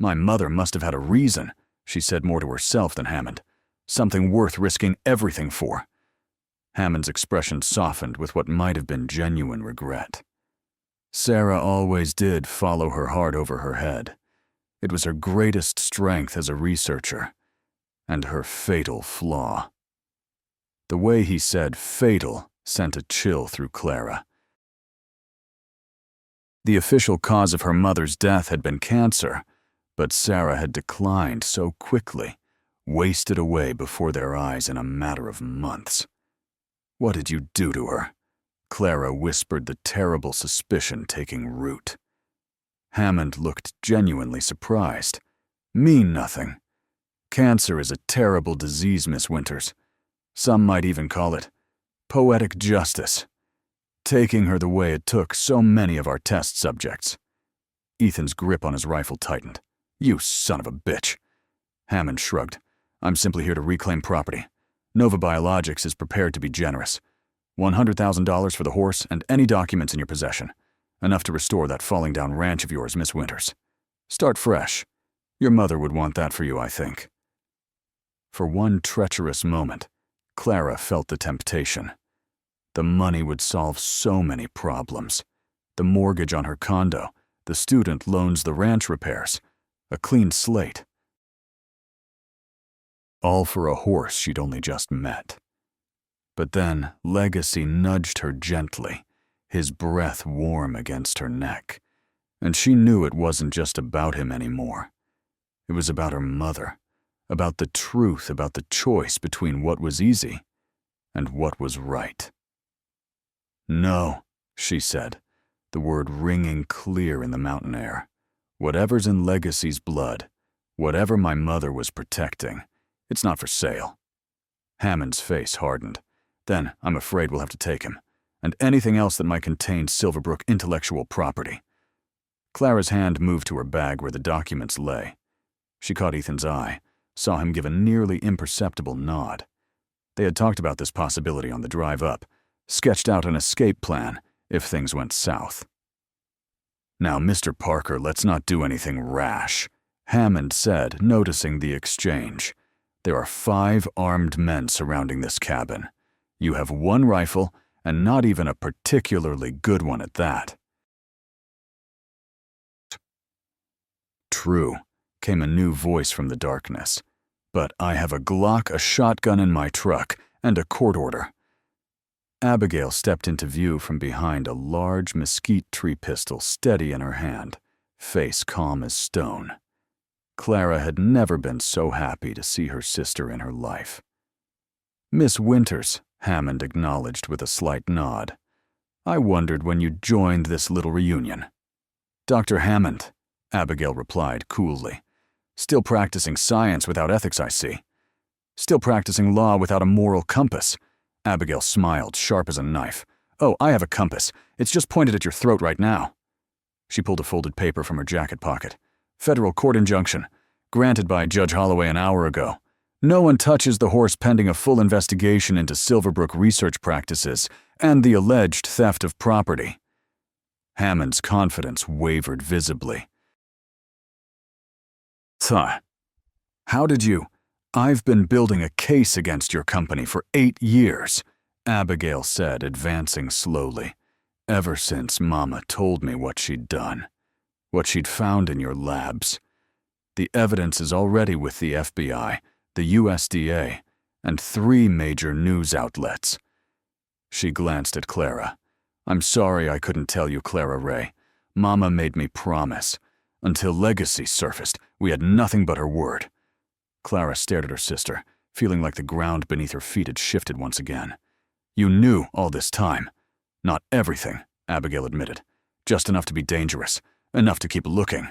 "My mother must have had a reason," she said, more to herself than Hammond. "Something worth risking everything for." Hammond's expression softened with what might have been genuine regret. Sarah always did follow her heart over her head. It was her greatest strength as a researcher, and her fatal flaw. The way he said fatal sent a chill through Clara. The official cause of her mother's death had been cancer, but Sarah had declined so quickly, wasted away before their eyes in a matter of months. What did you do to her? Clara whispered, the terrible suspicion taking root. Hammond looked genuinely surprised. Mean nothing. Cancer is a terrible disease, Miss Winters. Some might even call it poetic justice. Taking her the way it took so many of our test subjects. Ethan's grip on his rifle tightened. You son of a bitch. Hammond shrugged. I'm simply here to reclaim property. Nova Biologics is prepared to be generous. $100,000 for the horse and any documents in your possession. Enough to restore that falling down ranch of yours, Miss Winters. Start fresh. Your mother would want that for you, I think. For one treacherous moment, Clara felt the temptation. The money would solve so many problems. The mortgage on her condo, the student loans, the ranch repairs, a clean slate. All for a horse she'd only just met. But then Legacy nudged her gently, his breath warm against her neck, and she knew it wasn't just about him anymore. It was about her mother, about the truth, about the choice between what was easy and what was right. No, she said, the word ringing clear in the mountain air. Whatever's in Legacy's blood, whatever my mother was protecting, it's not for sale. Hammond's face hardened. Then I'm afraid we'll have to take him, and anything else that might contain Silverbrook intellectual property. Clara's hand moved to her bag where the documents lay. She caught Ethan's eye, saw him give a nearly imperceptible nod. They had talked about this possibility on the drive up, sketched out an escape plan if things went south. Now, Mr. Parker, let's not do anything rash, Hammond said, noticing the exchange. There are 5 armed men surrounding this cabin. You have 1 rifle, and not even a particularly good one at that. True, came a new voice from the darkness. But I have a Glock, a shotgun in my truck, and a court order. Abigail stepped into view from behind a large mesquite tree pistol steady in her hand, face calm as stone. Clara had never been so happy to see her sister in her life. Miss Winters, Hammond acknowledged with a slight nod. I wondered when you joined this little reunion. Dr. Hammond, Abigail replied coolly. Still practicing science without ethics, I see. Still practicing law without a moral compass. Abigail smiled, sharp as a knife. Oh, I have a compass. It's just pointed at your throat right now. She pulled a folded paper from her jacket pocket. Federal court injunction, granted by Judge Holloway an hour ago. No one touches the horse pending a full investigation into Silverbrook research practices and the alleged theft of property. Hammond's confidence wavered visibly. How did you? I've been building a case against your company for 8 years, Abigail said, advancing slowly, ever since Mama told me what she'd done, what she'd found in your labs. The evidence is already with the FBI, the USDA, and 3 major news outlets. She glanced at Clara. I'm sorry I couldn't tell you, Clara Ray. Mama made me promise. Until Legacy surfaced, we had nothing but her word. Clara stared at her sister, feeling like the ground beneath her feet had shifted once again. You knew all this time. Not everything, Abigail admitted. Just enough to be dangerous, enough to keep looking.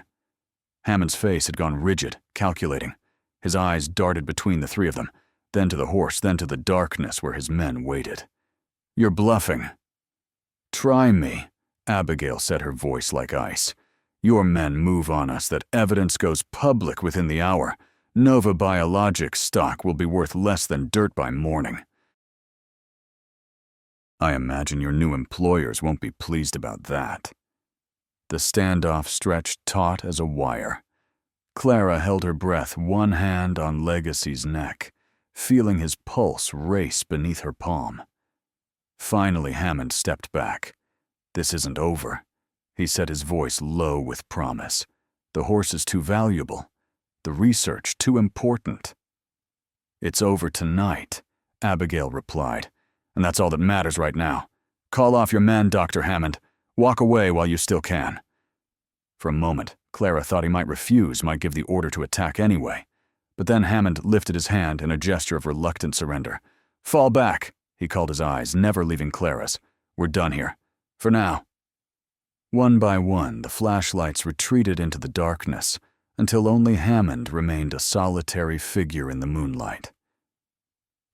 Hammond's face had gone rigid, calculating. His eyes darted between the 3 of them, then to the horse, then to the darkness where his men waited. You're bluffing. Try me, Abigail said, her voice like ice. Your men move on us that evidence goes public within the hour. Nova Biologics stock will be worth less than dirt by morning. I imagine your new employers won't be pleased about that. The standoff stretched taut as a wire. Clara held her breath, one hand on Legacy's neck, feeling his pulse race beneath her palm. Finally, Hammond stepped back. This isn't over, he said, his voice low with promise. The horse is too valuable. The research too important. It's over tonight, Abigail replied. and that's all that matters right now. Call off your men, Dr. Hammond. Walk away while you still can." For a moment, Clara thought he might refuse, might give the order to attack anyway. But then Hammond lifted his hand in a gesture of reluctant surrender. "Fall back," he called his eyes, never leaving Clara's. "We're done here. For now." One by one, the flashlights retreated into the darkness, until only Hammond remained a solitary figure in the moonlight.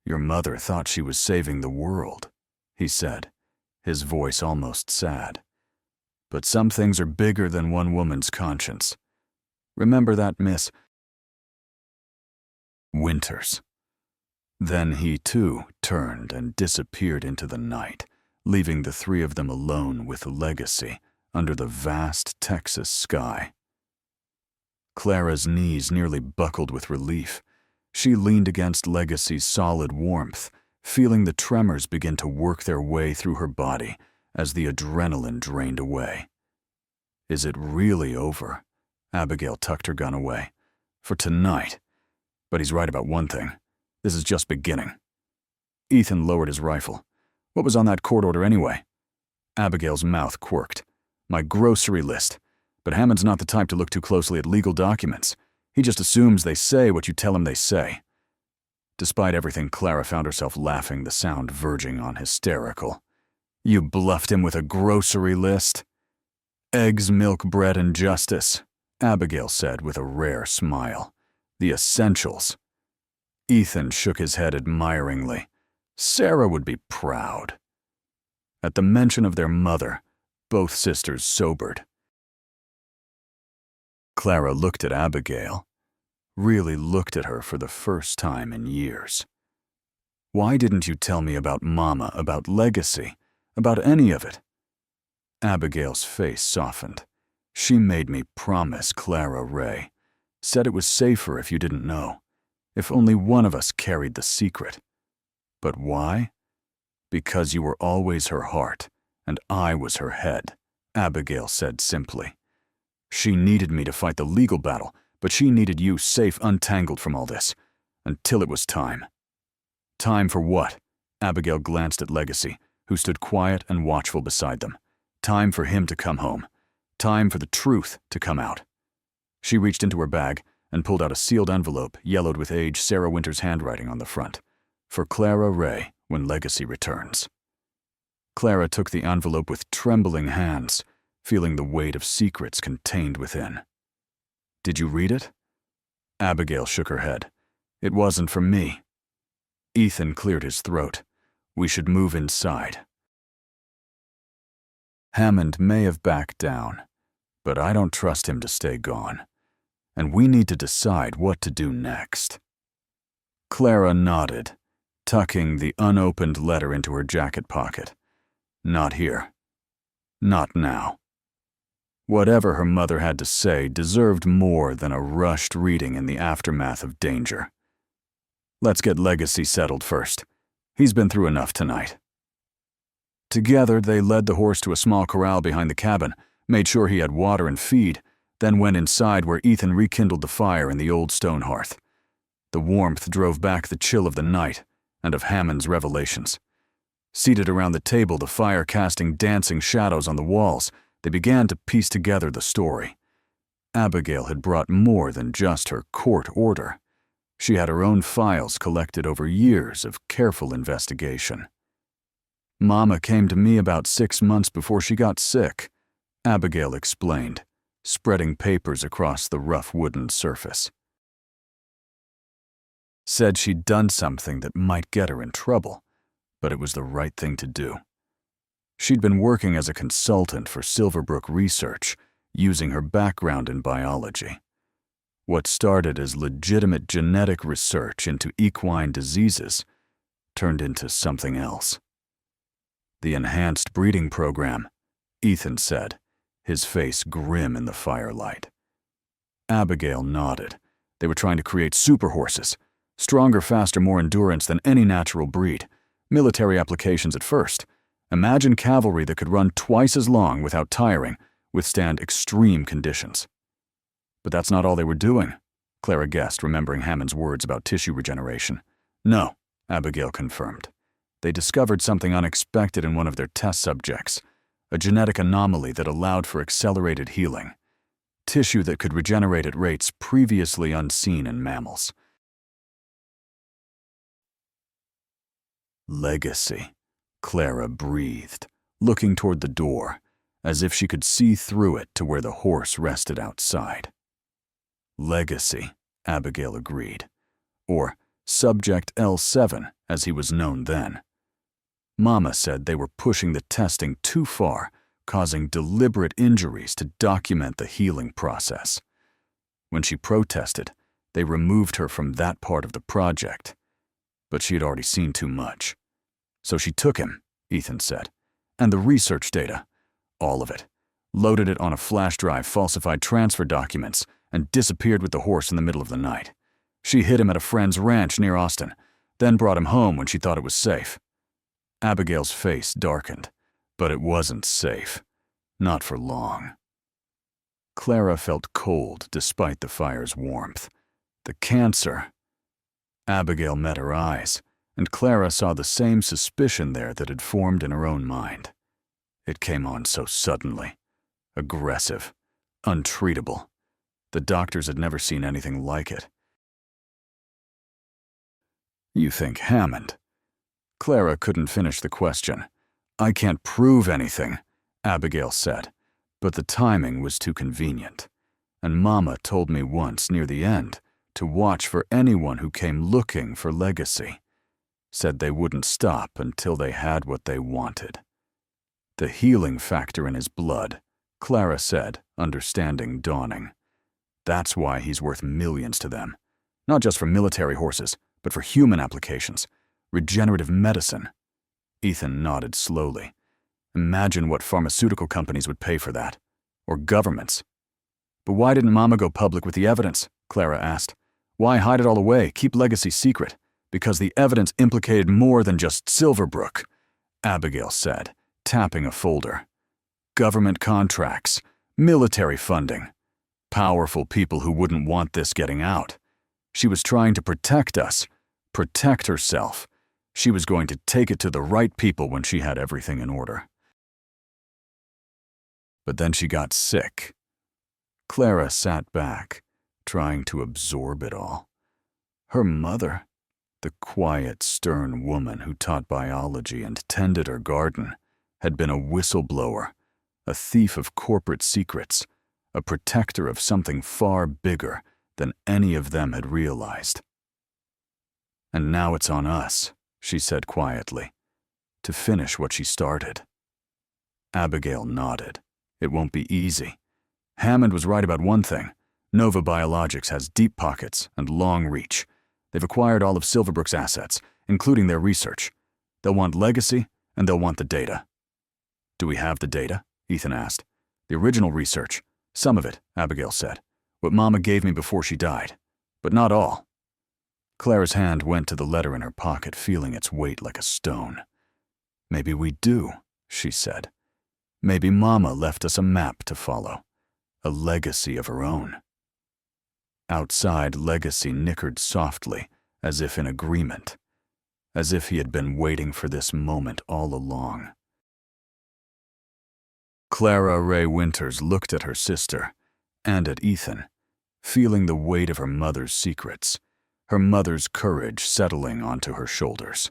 "Your mother thought she was saving the world," he said, his voice almost sad. "But some things are bigger than one woman's conscience. Remember that, Miss Winters." Then he, too, turned and disappeared into the night, leaving the three of them alone with Legacy under the vast Texas sky. Clara's knees nearly buckled with relief. She leaned against Legacy's solid warmth, feeling the tremors begin to work their way through her body as the adrenaline drained away. "Is it really over?" Abigail tucked her gun away. "For tonight. But he's right about one thing. This is just beginning." Ethan lowered his rifle. "What was on that court order anyway?" Abigail's mouth quirked. "My grocery list. But Hammond's not the type to look too closely at legal documents. He just assumes they say what you tell him they say." Despite everything, Clara found herself laughing, the sound verging on hysterical. "You bluffed him with a grocery list?" "Eggs, milk, bread, and justice," Abigail said with a rare smile. "The essentials." Ethan shook his head admiringly. Sarah would be proud. At the mention of their mother, both sisters sobered. Clara looked at Abigail, really looked at her for the first time in years. "Why didn't you tell me about Mama, about Legacy, about any of it?" Abigail's face softened. "She made me promise Clara Ray. Said it was safer if you didn't know. If only one of us carried the secret. But why? Because you were always her heart, and I was her head," Abigail said simply. "She needed me to fight the legal battle, but she needed you safe, untangled from all this. Until it was time." "Time for what?" Abigail glanced at Legacy, who stood quiet and watchful beside them. "Time for him to come home. Time for the truth to come out." She reached into her bag and pulled out a sealed envelope yellowed with age, Sarah Winters' handwriting on the front. "For Clara Ray when Legacy returns." Clara took the envelope with trembling hands, feeling the weight of secrets contained within. "Did you read it?" Abigail shook her head. "It wasn't for me." Ethan cleared his throat. "We should move inside." Hammond may have backed down, but I don't trust him to stay gone. And we need to decide what to do next. Clara nodded, tucking the unopened letter into her jacket pocket. "Not here. Not now." Whatever her mother had to say deserved more than a rushed reading in the aftermath of danger. "Let's get Legacy settled first. He's been through enough tonight." Together, they led the horse to a small corral behind the cabin, made sure he had water and feed, then went inside where Ethan rekindled the fire in the old stone hearth. The warmth drove back the chill of the night and of Hammond's revelations. Seated around the table, the fire casting dancing shadows on the walls, they began to piece together the story. Abigail had brought more than just her court order. She had her own files collected over years of careful investigation. "Mama came to me about 6 months before she got sick," Abigail explained, spreading papers across the rough wooden surface. "Said she'd done something that might get her in trouble, but it was the right thing to do. She'd been working as a consultant for Silverbrook Research, using her background in biology. What started as legitimate genetic research into equine diseases turned into something else. The enhanced breeding program," Ethan said, his face grim in the firelight. Abigail nodded. "They were trying to create super horses. Stronger, faster, more endurance than any natural breed. Military applications at first. Imagine cavalry that could run twice as long without tiring, withstand extreme conditions." "But that's not all they were doing," Clara guessed, remembering Hammond's words about tissue regeneration. "No," Abigail confirmed. They discovered something unexpected in one of their test subjects, a genetic anomaly that allowed for accelerated healing, tissue that could regenerate at rates previously unseen in mammals. Legacy, Clara breathed, looking toward the door, as if she could see through it to where the horse rested outside. Legacy, Abigail agreed, or Subject L7, as he was known then. Mama said they were pushing the testing too far, causing deliberate injuries to document the healing process. When she protested, they removed her from that part of the project. But she had already seen too much. So she took him, Ethan said, and the research data, all of it, loaded it on a flash drive, falsified transfer documents, and disappeared with the horse in the middle of the night. She hid him at a friend's ranch near Austin, then brought him home when she thought it was safe. Abigail's face darkened, but it wasn't safe. Not for long. Clara felt cold despite the fire's warmth. The cancer. Abigail met her eyes, and Clara saw the same suspicion there that had formed in her own mind. It came on so suddenly. Aggressive. Untreatable. The doctors had never seen anything like it. You think Hammond? Clara couldn't finish the question. I can't prove anything, Abigail said, but the timing was too convenient. And Mama told me once near the end to watch for anyone who came looking for legacy. Said they wouldn't stop until they had what they wanted. The healing factor in his blood, Clara said, understanding dawning. That's why he's worth millions to them. Not just for military horses, but for human applications. Regenerative medicine. Ethan nodded slowly. Imagine what pharmaceutical companies would pay for that. Or governments. But why didn't Mama go public with the evidence? Clara asked. Why hide it all away, keep legacy secret? Because the evidence implicated more than just Silverbrook, Abigail said, tapping a folder. Government contracts, military funding. Powerful people who wouldn't want this getting out. She was trying to protect us, protect herself. She was going to take it to the right people when she had everything in order. But then she got sick. Clara sat back, trying to absorb it all. Her mother, the quiet, stern woman who taught biology and tended her garden, had been a whistleblower, a thief of corporate secrets, a protector of something far bigger than any of them had realized. And now it's on us, she said quietly, to finish what she started. Abigail nodded. It won't be easy. Hammond was right about one thing. Nova Biologics has deep pockets and long reach. They've acquired all of Silverbrook's assets, including their research. They'll want legacy, and they'll want the data. Do we have the data? Ethan asked. The original research. Some of it, Abigail said. What Mama gave me before she died. But not all. Clara's hand went to the letter in her pocket, feeling its weight like a stone. Maybe we do, she said. Maybe Mama left us a map to follow. A legacy of her own. Outside, Legacy nickered softly, as if in agreement. As if he had been waiting for this moment all along. Clara Winters looked at her sister, and at Ethan, feeling the weight of her mother's secrets, her mother's courage settling onto her shoulders.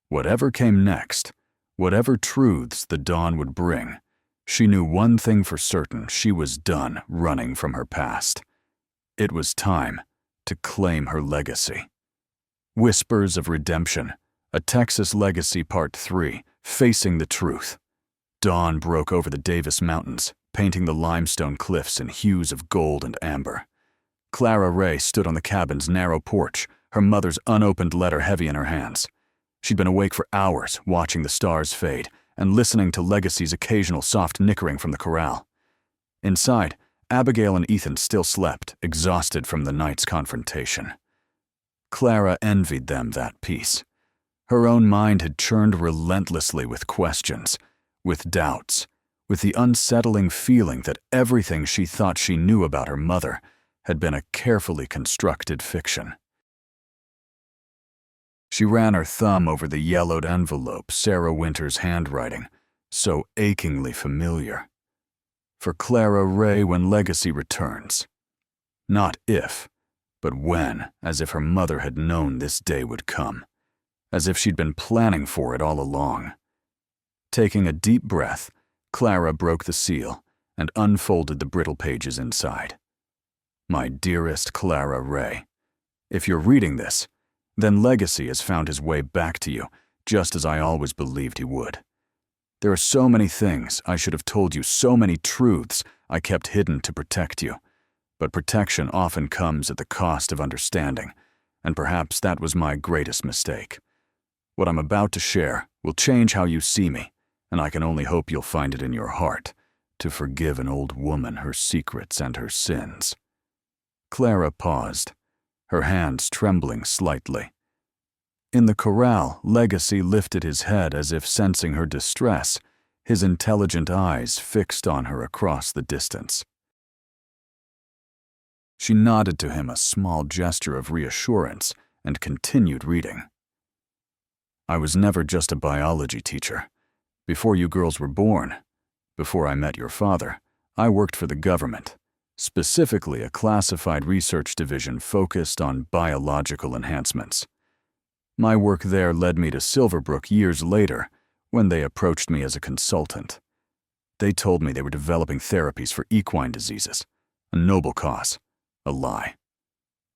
Whatever came next, whatever truths the dawn would bring, she knew one thing for certain: she was done running from her past. It was time to claim her legacy. Whispers of Redemption, A Texas Legacy Part 3, Facing the Truth. Dawn broke over the Davis Mountains, painting the limestone cliffs in hues of gold and amber. Clara Ray stood on the cabin's narrow porch, her mother's unopened letter heavy in her hands. She'd been awake for hours, watching the stars fade, and listening to Legacy's occasional soft nickering from the corral. Inside, Abigail and Ethan still slept, exhausted from the night's confrontation. Clara envied them that peace. Her own mind had churned relentlessly with questions, with doubts, with the unsettling feeling that everything she thought she knew about her mother had been a carefully constructed fiction. She ran her thumb over the yellowed envelope, Sarah Winters' handwriting, so achingly familiar. For Clara Ray when Legacy returns. Not if, but when, as if her mother had known this day would come, as if she'd been planning for it all along. Taking a deep breath, Clara broke the seal and unfolded the brittle pages inside. My dearest Clara Ray, if you're reading this, then Legacy has found his way back to you, just as I always believed he would. There are so many things I should have told you, so many truths I kept hidden to protect you. But protection often comes at the cost of understanding, and perhaps that was my greatest mistake. What I'm about to share will change how you see me, and I can only hope you'll find it in your heart to forgive an old woman her secrets and her sins. Clara paused, her hands trembling slightly. In the corral, Legacy lifted his head as if sensing her distress, his intelligent eyes fixed on her across the distance. She nodded to him a small gesture of reassurance and continued reading. I was never just a biology teacher. Before you girls were born, before I met your father, I worked for the government, specifically a classified research division focused on biological enhancements. My work there led me to Silverbrook years later when they approached me as a consultant. They told me they were developing therapies for equine diseases, a noble cause, a lie.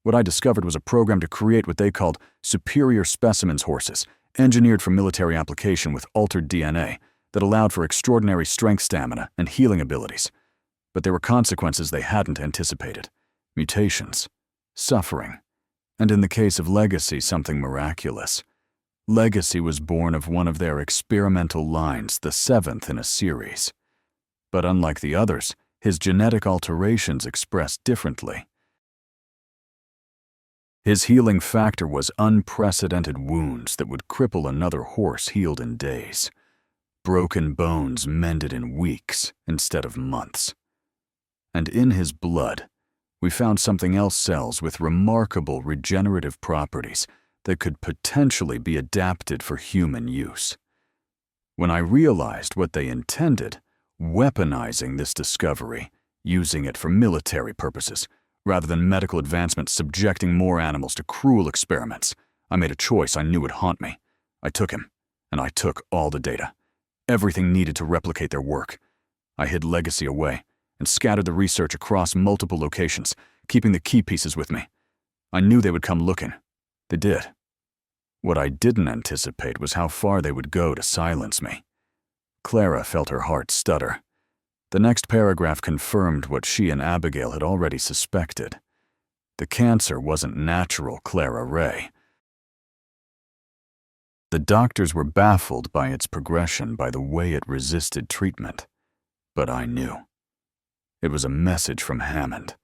What I discovered was a program to create what they called superior specimens horses, engineered for military application with altered DNA that allowed for extraordinary strength, stamina, and healing abilities. But there were consequences they hadn't anticipated: mutations, suffering, and in the case of Legacy, something miraculous. Legacy was born of one of their experimental lines, the 7th in a series. But unlike the others, his genetic alterations expressed differently. His healing factor was unprecedented wounds that would cripple another horse healed in days. Broken bones mended in weeks instead of months. And in his blood, we found something else, cells with remarkable regenerative properties that could potentially be adapted for human use. When I realized what they intended, weaponizing this discovery, using it for military purposes, rather than medical advancement subjecting more animals to cruel experiments, I made a choice I knew would haunt me. I took him, and I took all the data. Everything needed to replicate their work. I hid Legacy away and scattered the research across multiple locations, keeping the key pieces with me. I knew they would come looking. They did. What I didn't anticipate was how far they would go to silence me. Clara felt her heart stutter. The next paragraph confirmed what she and Abigail had already suspected. The cancer wasn't natural, Clara Ray. The doctors were baffled by its progression, by the way it resisted treatment. But I knew. It was a message from Hammond,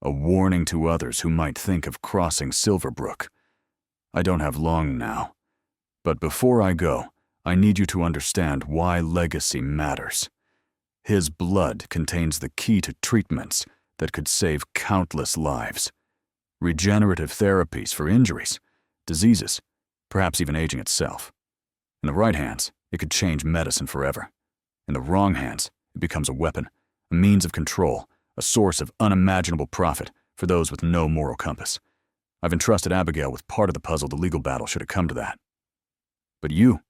a warning to others who might think of crossing Silverbrook. I don't have long now, but before I go, I need you to understand why Legacy matters. His blood contains the key to treatments that could save countless lives. Regenerative therapies for injuries, diseases, perhaps even aging itself. In the right hands, it could change medicine forever. In the wrong hands, it becomes a weapon, a means of control, a source of unimaginable profit for those with no moral compass. I've entrusted Abigail with part of the puzzle the legal battle should it come to that. But you,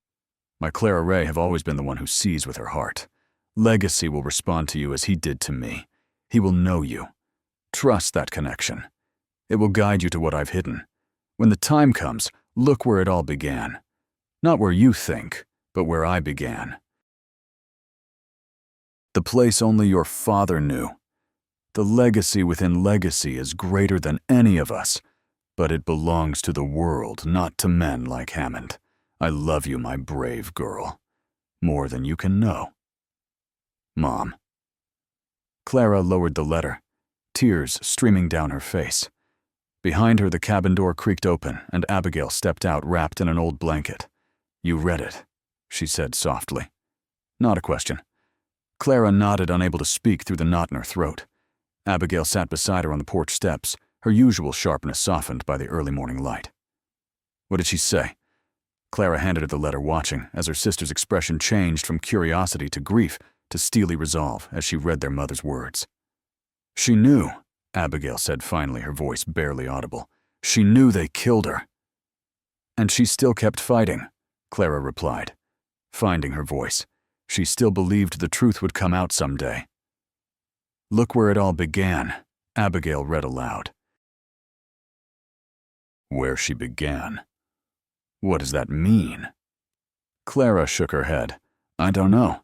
my Clara Ray, have always been the one who sees with her heart. Legacy will respond to you as he did to me. He will know you. Trust that connection. It will guide you to what I've hidden. When the time comes, look where it all began. Not where you think, but where I began. The place only your father knew. The legacy within legacy is greater than any of us, but it belongs to the world, not to men like Hammond. I love you, my brave girl. More than you can know. Mom. Clara lowered the letter, tears streaming down her face. Behind her, the cabin door creaked open, and Abigail stepped out wrapped in an old blanket. You read it, she said softly. Not a question. Clara nodded, unable to speak through the knot in her throat. Abigail sat beside her on the porch steps, her usual sharpness softened by the early morning light. What did she say? Clara handed her the letter, watching as her sister's expression changed from curiosity to grief to steely resolve as she read their mother's words. "She knew," Abigail said finally, her voice barely audible. "She knew they killed her." "And she still kept fighting," Clara replied, finding her voice. She still believed the truth would come out someday. "Look where it all began," Abigail read aloud. Where she began. What does that mean? Clara shook her head. "I don't know.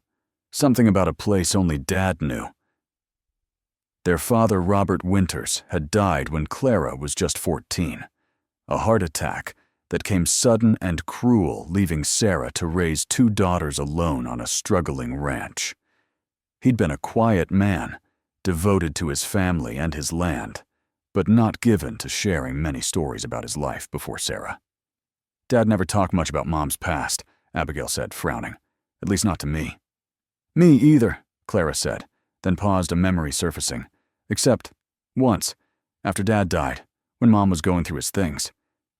Something about a place only Dad knew." Their father, Robert Winters, had died when Clara was just 14. A heart attack that came sudden and cruel, leaving Sarah to raise 2 daughters alone on a struggling ranch. He'd been a quiet man, devoted to his family and his land, but not given to sharing many stories about his life before Sarah. "Dad never talked much about Mom's past," Abigail said, frowning. "At least not to me." "Me either," Clara said, then paused, a memory surfacing. "Except once, after Dad died, when Mom was going through his things.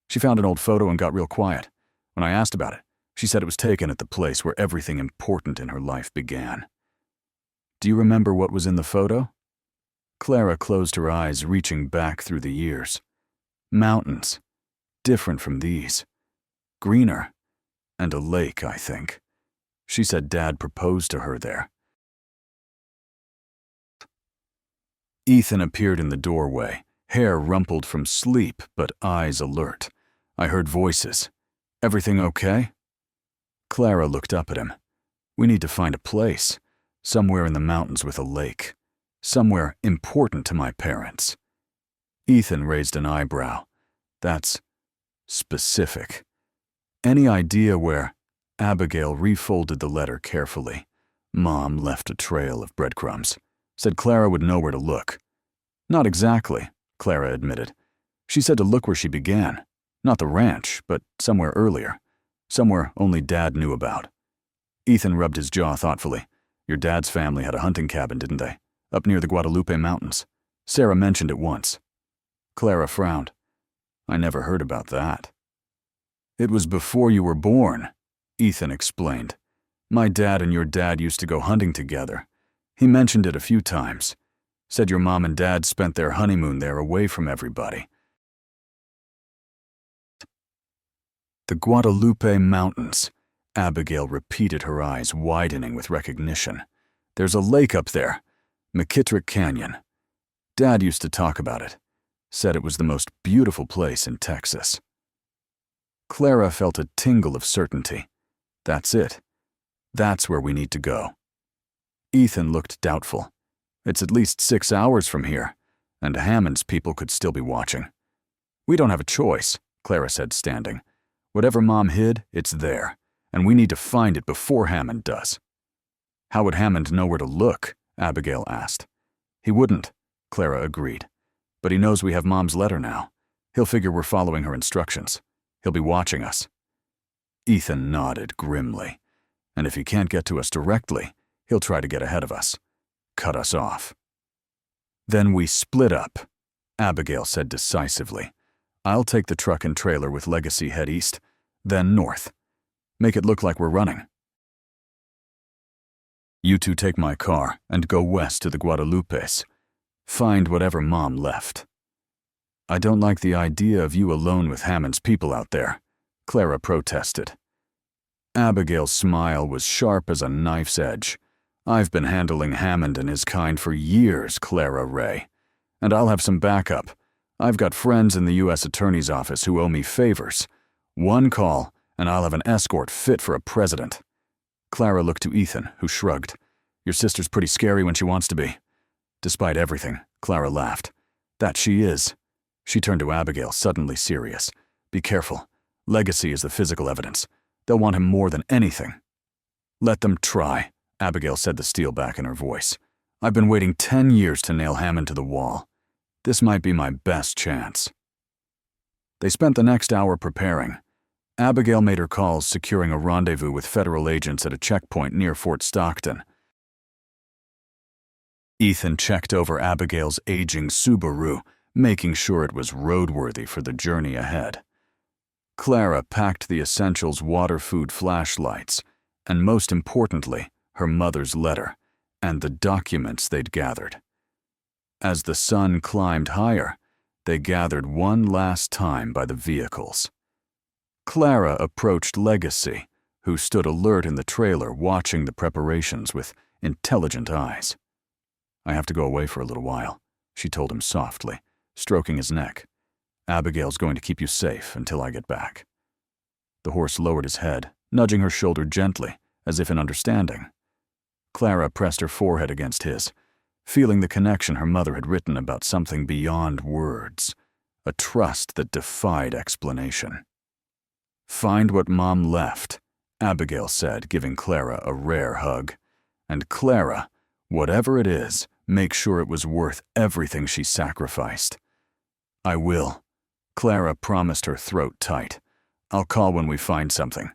She found an old photo and got real quiet. When I asked about it, she said it was taken at the place where everything important in her life began." "Do you remember what was in the photo?" Clara closed her eyes, reaching back through the years. "Mountains. Different from these. Greener. And a lake, I think. She said Dad proposed to her there." Ethan appeared in the doorway, hair rumpled from sleep but eyes alert. "I heard voices. Everything okay?" Clara looked up at him. "We need to find a place. Somewhere in the mountains with a lake. Somewhere important to my parents." Ethan raised an eyebrow. "That's specific. Any idea where?" Abigail refolded the letter carefully. "Mom left a trail of breadcrumbs. Said Clara would know where to look." "Not exactly," Clara admitted. "She said to look where she began. Not the ranch, but somewhere earlier. Somewhere only Dad knew about." Ethan rubbed his jaw thoughtfully. "Your dad's family had a hunting cabin, didn't they? Up near the Guadalupe Mountains. Sarah mentioned it once." Clara frowned. "I never heard about that." "It was before you were born," Ethan explained. "My dad and your dad used to go hunting together. He mentioned it a few times. Said your mom and dad spent their honeymoon there away from everybody." "The Guadalupe Mountains," Abigail repeated, her eyes widening with recognition. "There's a lake up there, McKittrick Canyon. Dad used to talk about it. Said it was the most beautiful place in Texas." Clara felt a tingle of certainty. "That's it. That's where we need to go." Ethan looked doubtful. "It's at least 6 hours from here, and Hammond's people could still be watching." "We don't have a choice," Clara said, standing. "Whatever Mom hid, it's there, and we need to find it before Hammond does." "How would Hammond know where to look?" Abigail asked. "He wouldn't," Clara agreed. "But he knows we have Mom's letter now. He'll figure we're following her instructions. He'll be watching us." Ethan nodded grimly. "And if he can't get to us directly, he'll try to get ahead of us. Cut us off." "Then we split up," Abigail said decisively. "I'll take the truck and trailer with Legacy, head east, then north. Make it look like we're running. You two take my car and go west to the Guadalupes. Find whatever Mom left." "I don't like the idea of you alone with Hammond's people out there," Clara protested. Abigail's smile was sharp as a knife's edge. "I've been handling Hammond and his kind for years, Clara Ray. And I'll have some backup. I've got friends in the U.S. Attorney's Office who owe me favors. One call, and I'll have an escort fit for a president." Clara looked to Ethan, who shrugged. "Your sister's pretty scary when she wants to be." "Despite everything," Clara laughed. "That she is." She turned to Abigail, suddenly serious. "Be careful. Legacy is the physical evidence. They'll want him more than anything." "Let them try," Abigail said, the steel back in her voice. "I've been waiting 10 years to nail Hammond to the wall. This might be my best chance." They spent the next hour preparing. Abigail made her calls, securing a rendezvous with federal agents at a checkpoint near Fort Stockton. Ethan checked over Abigail's aging Subaru, making sure it was roadworthy for the journey ahead. Clara packed the essentials: water, food, flashlights, and most importantly, her mother's letter and the documents they'd gathered. As the sun climbed higher, they gathered one last time by the vehicles. Clara approached Legacy, who stood alert in the trailer watching the preparations with intelligent eyes. "I have to go away for a little while," she told him softly, stroking his neck. "Abigail's going to keep you safe until I get back." The horse lowered his head, nudging her shoulder gently, as if in understanding. Clara pressed her forehead against his, feeling the connection her mother had written about something beyond words, a trust that defied explanation. "Find what Mom left," Abigail said, giving Clara a rare hug. "And Clara, whatever it is, make sure it was worth everything she sacrificed." "I will," Clara promised, her throat tight. "I'll call when we find something."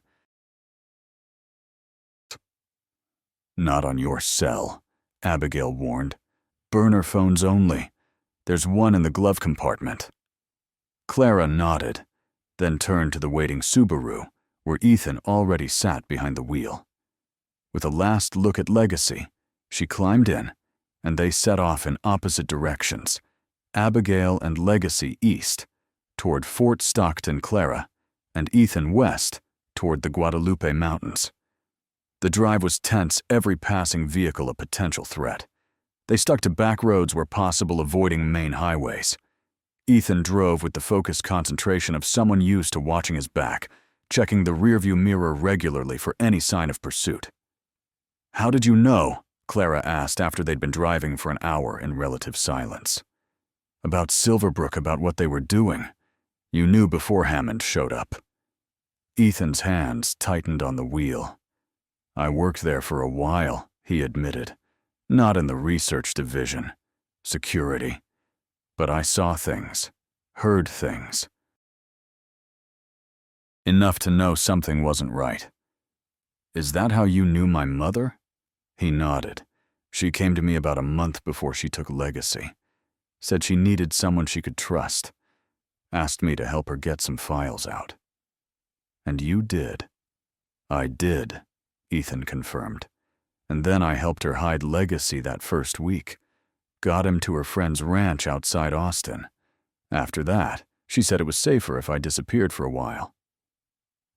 "Not on your cell," Abigail warned. "Burner phones only. There's one in the glove compartment." Clara nodded, then turned to the waiting Subaru, where Ethan already sat behind the wheel. With a last look at Legacy, she climbed in, and they set off in opposite directions, Abigail and Legacy east, toward Fort Stockton, Clara, and Ethan west, toward the Guadalupe Mountains. The drive was tense, every passing vehicle a potential threat. They stuck to back roads where possible, avoiding main highways. Ethan drove with the focused concentration of someone used to watching his back, checking the rearview mirror regularly for any sign of pursuit. "How did you know?" Clara asked after they'd been driving for an hour in relative silence. "About Silverbrook, about what they were doing. You knew before Hammond showed up." Ethan's hands tightened on the wheel. "I worked there for a while," he admitted. "Not in the research division. Security. But I saw things, heard things. Enough to know something wasn't right." "Is that how you knew my mother?" He nodded. "She came to me about a month before she took Legacy. Said she needed someone she could trust. Asked me to help her get some files out." "And you did." "I did," Ethan confirmed. "And then I helped her hide Legacy that first week. Got him to her friend's ranch outside Austin. After that, she said it was safer if I disappeared for a while."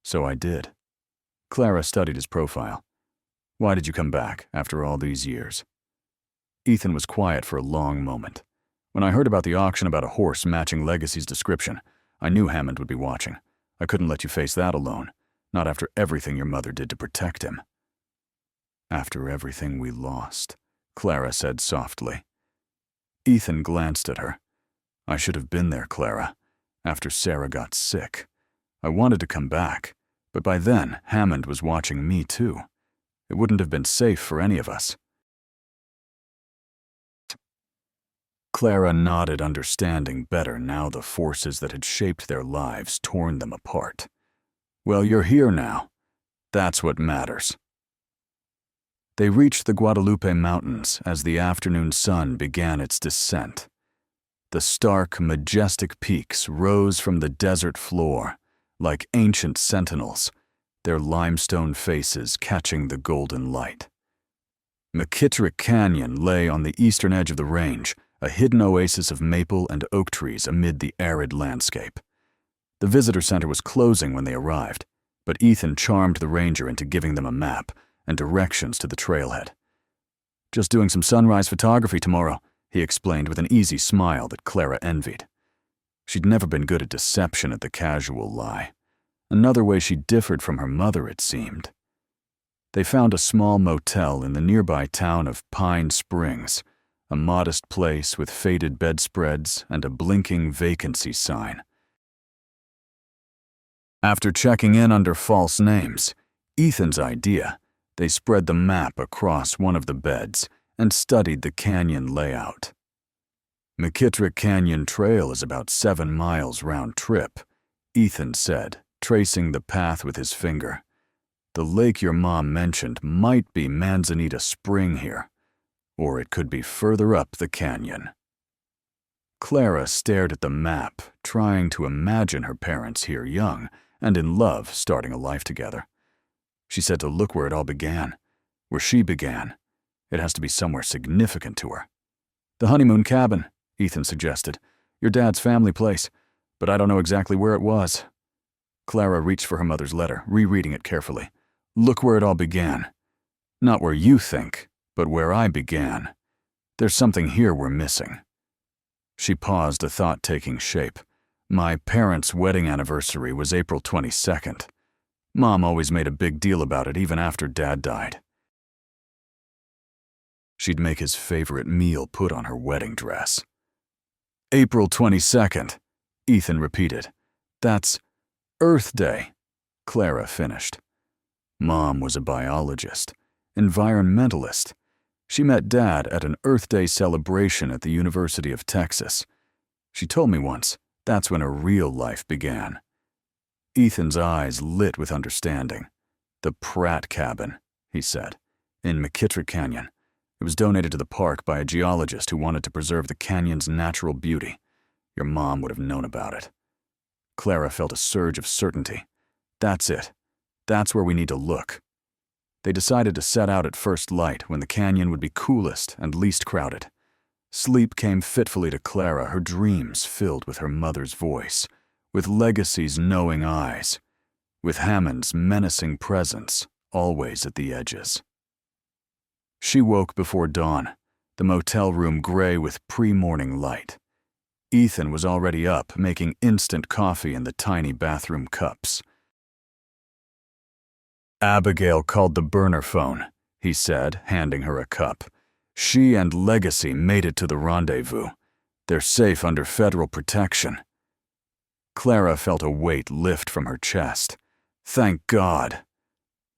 "So I did." Clara studied his profile. "Why did you come back after all these years?" Ethan was quiet for a long moment. "When I heard about the auction about a horse matching Legacy's description, I knew Hammond would be watching. I couldn't let you face that alone, not after everything your mother did to protect him." "After everything we lost," Clara said softly. Ethan glanced at her. "I should have been there, Clara, after Sarah got sick. I wanted to come back, but by then Hammond was watching me too. It wouldn't have been safe for any of us." Clara nodded, understanding better now the forces that had shaped their lives torn them apart. "Well, you're here now. That's what matters." They reached the Guadalupe Mountains as the afternoon sun began its descent. The stark, majestic peaks rose from the desert floor like ancient sentinels, their limestone faces catching the golden light. McKittrick Canyon lay on the eastern edge of the range, a hidden oasis of maple and oak trees amid the arid landscape. The visitor center was closing when they arrived, but Ethan charmed the ranger into giving them a map and directions to the trailhead. "Just doing some sunrise photography tomorrow," he explained with an easy smile that Clara envied. She'd never been good at deception at the casual lie. Another way she differed from her mother, it seemed. They found a small motel in the nearby town of Pine Springs, a modest place with faded bedspreads and a blinking vacancy sign. After checking in under false names, Ethan's idea, they spread the map across one of the beds and studied the canyon layout. "McKittrick Canyon Trail is about 7 miles round trip," Ethan said, tracing the path with his finger. "The lake your mom mentioned might be Manzanita Spring here, or it could be further up the canyon." Clara stared at the map, trying to imagine her parents here young, and in love starting a life together. She said to look where it all began, where she began. It has to be somewhere significant to her. The honeymoon cabin, Ethan suggested. Your dad's family place, but I don't know exactly where it was. Clara reached for her mother's letter, rereading it carefully. Look where it all began. Not where you think, but where I began. There's something here we're missing. She paused, a thought taking shape. My parents' wedding anniversary was April 22nd. Mom always made a big deal about it, even after Dad died. She'd make his favorite meal put on her wedding dress. April 22nd, Ethan repeated. That's Earth Day, Clara finished. Mom was a biologist, environmentalist. She met Dad at an Earth Day celebration at the University of Texas. She told me once that's when her real life began. Ethan's eyes lit with understanding. The Pratt cabin, he said, in McKittrick Canyon. It was donated to the park by a geologist who wanted to preserve the canyon's natural beauty. Your mom would have known about it. Clara felt a surge of certainty. That's it. That's where we need to look. They decided to set out at first light when the canyon would be coolest and least crowded. Sleep came fitfully to Clara, her dreams filled with her mother's voice, with Legacy's knowing eyes, with Hammond's menacing presence always at the edges. She woke before dawn, the motel room gray with pre-morning light. Ethan was already up, making instant coffee in the tiny bathroom cups. Abigail called the burner phone, he said, handing her a cup. She and Legacy made it to the rendezvous. They're safe under federal protection. Clara felt a weight lift from her chest. Thank God.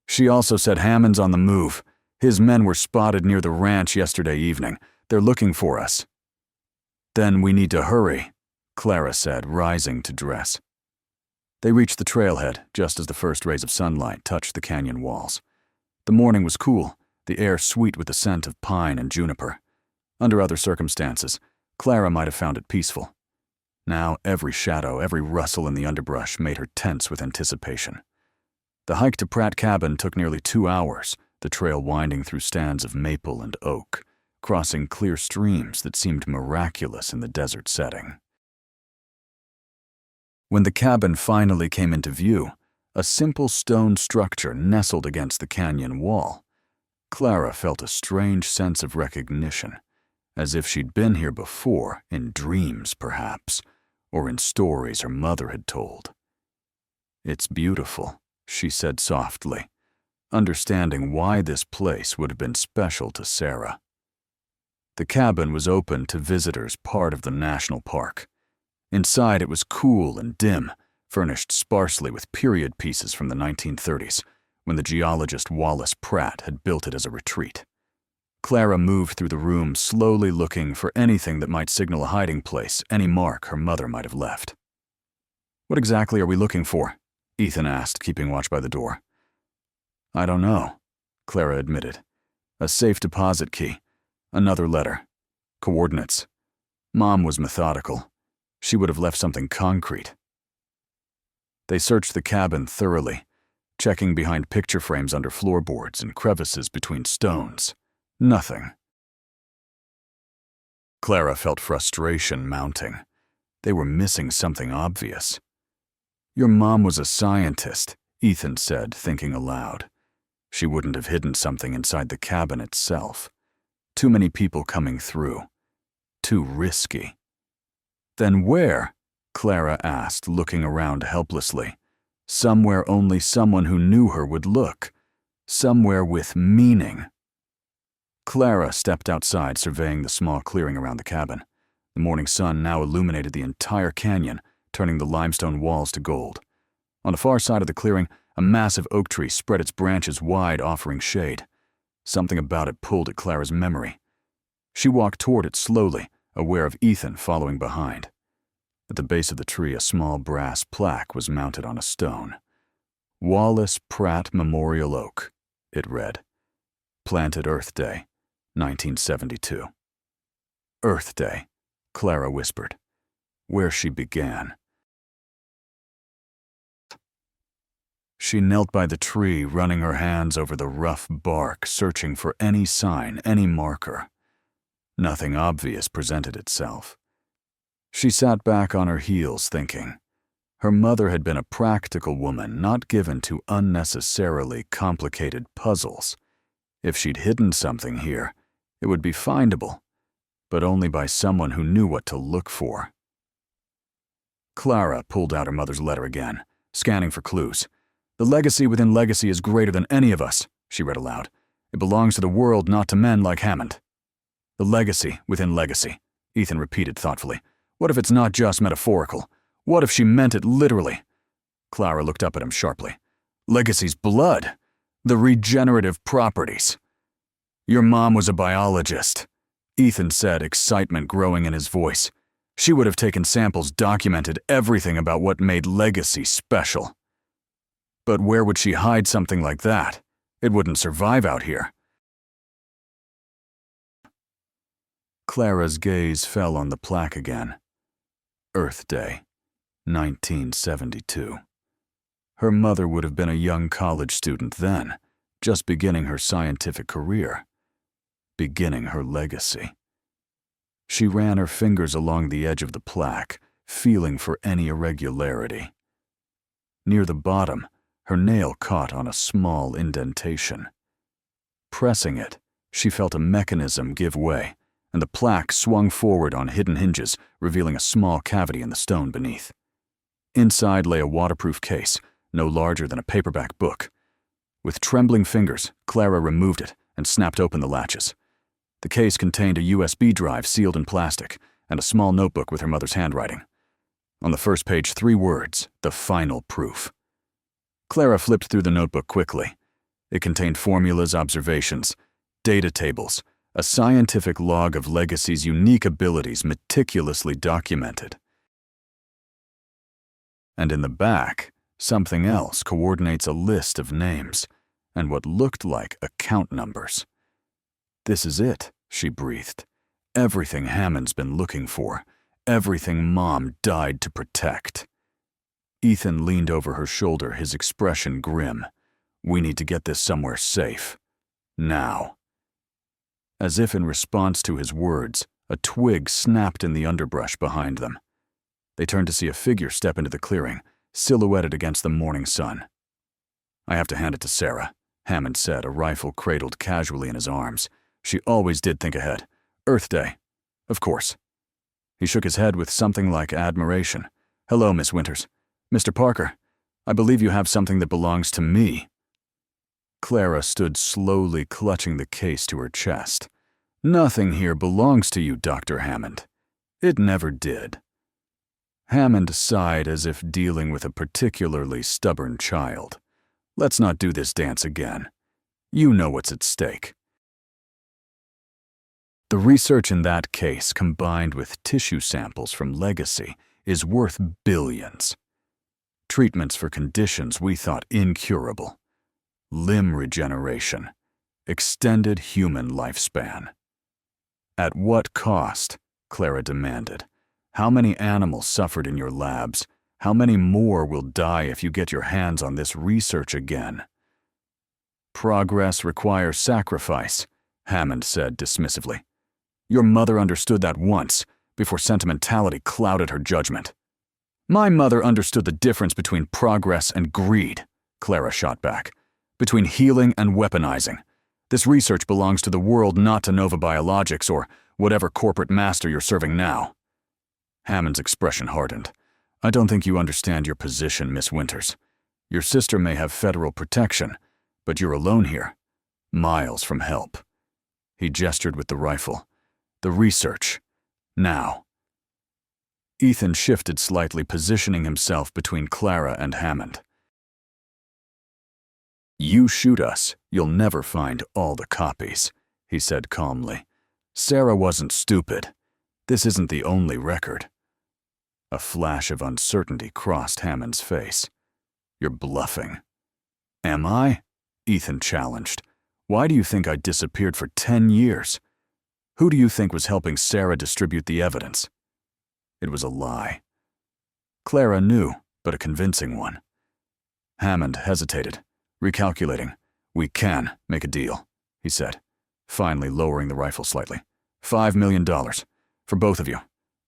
She also said Hammond's on the move. His men were spotted near the ranch yesterday evening. They're looking for us. Then we need to hurry, Clara said, rising to dress. They reached the trailhead just as the first rays of sunlight touched the canyon walls. The morning was cool, the air sweet with the scent of pine and juniper. Under other circumstances, Clara might have found it peaceful. Now every shadow, every rustle in the underbrush made her tense with anticipation. The hike to Pratt Cabin took nearly 2 hours, the trail winding through stands of maple and oak, crossing clear streams that seemed miraculous in the desert setting. When the cabin finally came into view, a simple stone structure nestled against the canyon wall, Clara felt a strange sense of recognition, as if she'd been here before, in dreams perhaps, or in stories her mother had told. It's beautiful, she said softly, understanding why this place would have been special to Sarah. The cabin was open to visitors, part of the national park. Inside it was cool and dim, furnished sparsely with period pieces from the 1930s, when the geologist Wallace Pratt had built it as a retreat. Clara moved through the room, slowly looking for anything that might signal a hiding place, any mark her mother might have left. What exactly are we looking for? Ethan asked, keeping watch by the door. I don't know, Clara admitted. A safe deposit key, another letter, coordinates. Mom was methodical. She would have left something concrete. They searched the cabin thoroughly, checking behind picture frames under floorboards and crevices between stones. Nothing. Clara felt frustration mounting. They were missing something obvious. Your mom was a scientist, Ethan said, thinking aloud. She wouldn't have hidden something inside the cabin itself. Too many people coming through. Too risky. Then where? Clara asked, looking around helplessly. Somewhere only someone who knew her would look. Somewhere with meaning. Clara stepped outside, surveying the small clearing around the cabin. The morning sun now illuminated the entire canyon, turning the limestone walls to gold. On the far side of the clearing, a massive oak tree spread its branches wide, offering shade. Something about it pulled at Clara's memory. She walked toward it slowly, aware of Ethan following behind. At the base of the tree, a small brass plaque was mounted on a stone. Wallace Pratt Memorial Oak, it read. Planted Earth Day, 1972. Earth Day, Clara whispered, where she began. She knelt by the tree, running her hands over the rough bark, searching for any sign, any marker. Nothing obvious presented itself. She sat back on her heels, thinking. Her mother had been a practical woman, not given to unnecessarily complicated puzzles. If she'd hidden something here, it would be findable, but only by someone who knew what to look for. Clara pulled out her mother's letter again, scanning for clues. "The legacy within legacy is greater than any of us," she read aloud. "It belongs to the world, not to men like Hammond." "The legacy within legacy," Ethan repeated thoughtfully. "What if it's not just metaphorical? What if she meant it literally?" Clara looked up at him sharply. "Legacy's blood. The regenerative properties." "Your mom was a biologist," Ethan said, excitement growing in his voice. "She would have taken samples, documented everything about what made legacy special." "But where would she hide something like that? It wouldn't survive out here." Clara's gaze fell on the plaque again. Earth Day, 1972. Her mother would have been a young college student then, just beginning her scientific career, beginning her legacy. She ran her fingers along the edge of the plaque, feeling for any irregularity. Near the bottom, her nail caught on a small indentation. Pressing it, she felt a mechanism give way, and the plaque swung forward on hidden hinges, revealing a small cavity in the stone beneath. Inside lay a waterproof case, no larger than a paperback book. With trembling fingers, Clara removed it and snapped open the latches. The case contained a USB drive sealed in plastic and a small notebook with her mother's handwriting. On the first page, 3 words: "The final proof." Clara flipped through the notebook quickly. It contained formulas, observations, data tables, a scientific log of Legacy's unique abilities meticulously documented. And in the back, something else coordinates a list of names and what looked like account numbers. "This is it," she breathed. "Everything Hammond's been looking for. Everything Mom died to protect." Ethan leaned over her shoulder, his expression grim. "We need to get this somewhere safe. Now." As if in response to his words, a twig snapped in the underbrush behind them. They turned to see a figure step into the clearing, silhouetted against the morning sun. "I have to hand it to Sarah," Hammond said, a rifle cradled casually in his arms. "She always did think ahead. Earth Day. Of course." He shook his head with something like admiration. "Hello, Miss Winters. Mr. Parker, I believe you have something that belongs to me." Clara stood slowly clutching the case to her chest. "Nothing here belongs to you, Dr. Hammond. It never did." Hammond sighed as if dealing with a particularly stubborn child. "Let's not do this dance again. You know what's at stake." The research in that case, combined with tissue samples from Legacy, is worth billions. Treatments for conditions we thought incurable. Limb regeneration. Extended human lifespan. "At what cost?" Clara demanded. "How many animals suffered in your labs? How many more will die if you get your hands on this research again?" "Progress requires sacrifice," Hammond said dismissively. "Your mother understood that once, before sentimentality clouded her judgment." "My mother understood the difference between progress and greed," Clara shot back. "Between healing and weaponizing. This research belongs to the world, not to Nova Biologics or whatever corporate master you're serving now." Hammond's expression hardened. "I don't think you understand your position, Miss Winters. Your sister may have federal protection, but you're alone here, miles from help." He gestured with the rifle. "The research. Now." Ethan shifted slightly, positioning himself between Clara and Hammond. "You shoot us, you'll never find all the copies," he said calmly. "Sarah wasn't stupid. This isn't the only record." A flash of uncertainty crossed Hammond's face. "You're bluffing." "Am I?" Ethan challenged. "Why do you think I disappeared for 10 years? Who do you think was helping Sarah distribute the evidence?" It was a lie. Clara knew, but a convincing one. Hammond hesitated, recalculating. "We can make a deal," he said, finally lowering the rifle slightly. $5 million. For both of you.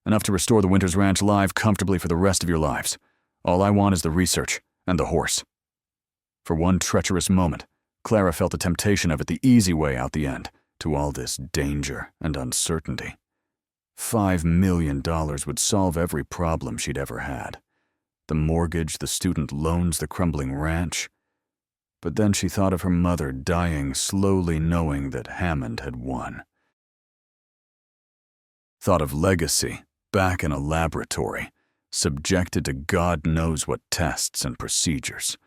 Enough to restore the Winters Ranch live comfortably for the rest of your lives. All I want is the research and the horse." For one treacherous moment, Clara felt the temptation of it, the easy way out the end to all this danger and uncertainty. $5 million would solve every problem she'd ever had. The mortgage, the student loans, the crumbling ranch. But then she thought of her mother dying slowly, knowing that Hammond had won. Thought of legacy, back in a laboratory, subjected to God knows what tests and procedures.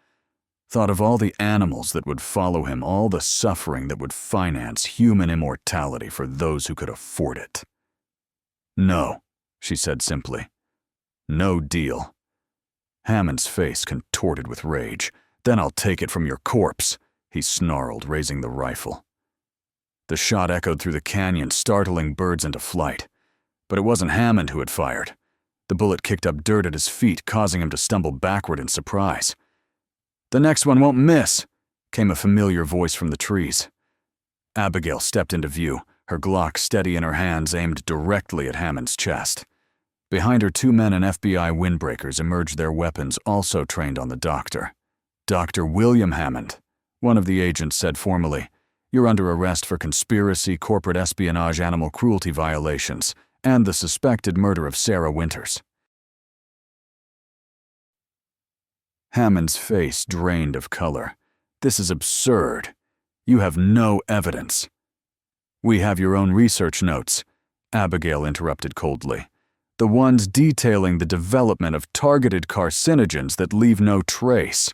Thought of all the animals that would follow him, all the suffering that would finance human immortality for those who could afford it. "No," she said simply. "No deal." Hammond's face contorted with rage. "Then I'll take it from your corpse," he snarled, raising the rifle. The shot echoed through the canyon, startling birds into flight. But it wasn't Hammond who had fired. The bullet kicked up dirt at his feet, causing him to stumble backward in surprise. "The next one won't miss," came a familiar voice from the trees. Abigail stepped into view, her Glock steady in her hands, aimed directly at Hammond's chest. Behind her, 2 men in FBI windbreakers emerged, their weapons also trained on the doctor. "Dr. William Hammond," one of the agents said formally. "You're under arrest for conspiracy, corporate espionage, animal cruelty violations, and the suspected murder of Clara Winters." Hammond's face drained of color. "This is absurd. You have no evidence." "We have your own research notes," Abigail interrupted coldly. "The ones detailing the development of targeted carcinogens that leave no trace.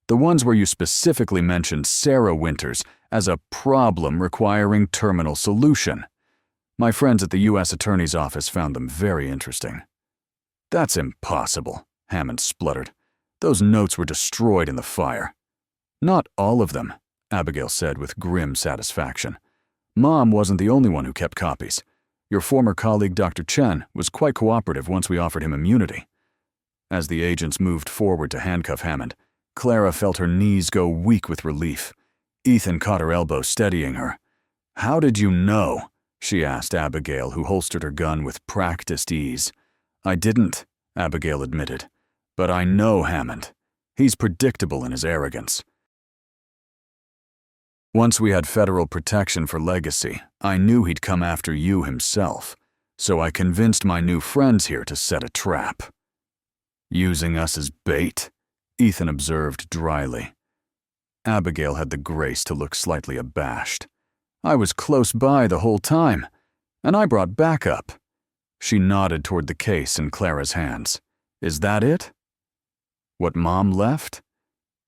The ones where you specifically mentioned Clara Winters as a problem requiring terminal solution. My friends at the U.S. Attorney's Office found them very interesting." "That's impossible," Hammond spluttered. "Those notes were destroyed in the fire." "Not all of them," Abigail said with grim satisfaction. "Mom wasn't the only one who kept copies. Your former colleague, Dr. Chen, was quite cooperative once we offered him immunity." As the agents moved forward to handcuff Hammond, Clara felt her knees go weak with relief. Ethan caught her elbow, steadying her. "How did you know?" she asked Abigail, who holstered her gun with practiced ease. "I didn't," Abigail admitted. "But I know Hammond. He's predictable in his arrogance. Once we had federal protection for legacy, I knew he'd come after you himself, so I convinced my new friends here to set a trap." "Using us as bait," Ethan observed dryly. Abigail had the grace to look slightly abashed. "I was close by the whole time, and I brought backup." She nodded toward the case in Clara's hands. "Is that it?" "What Mom left?"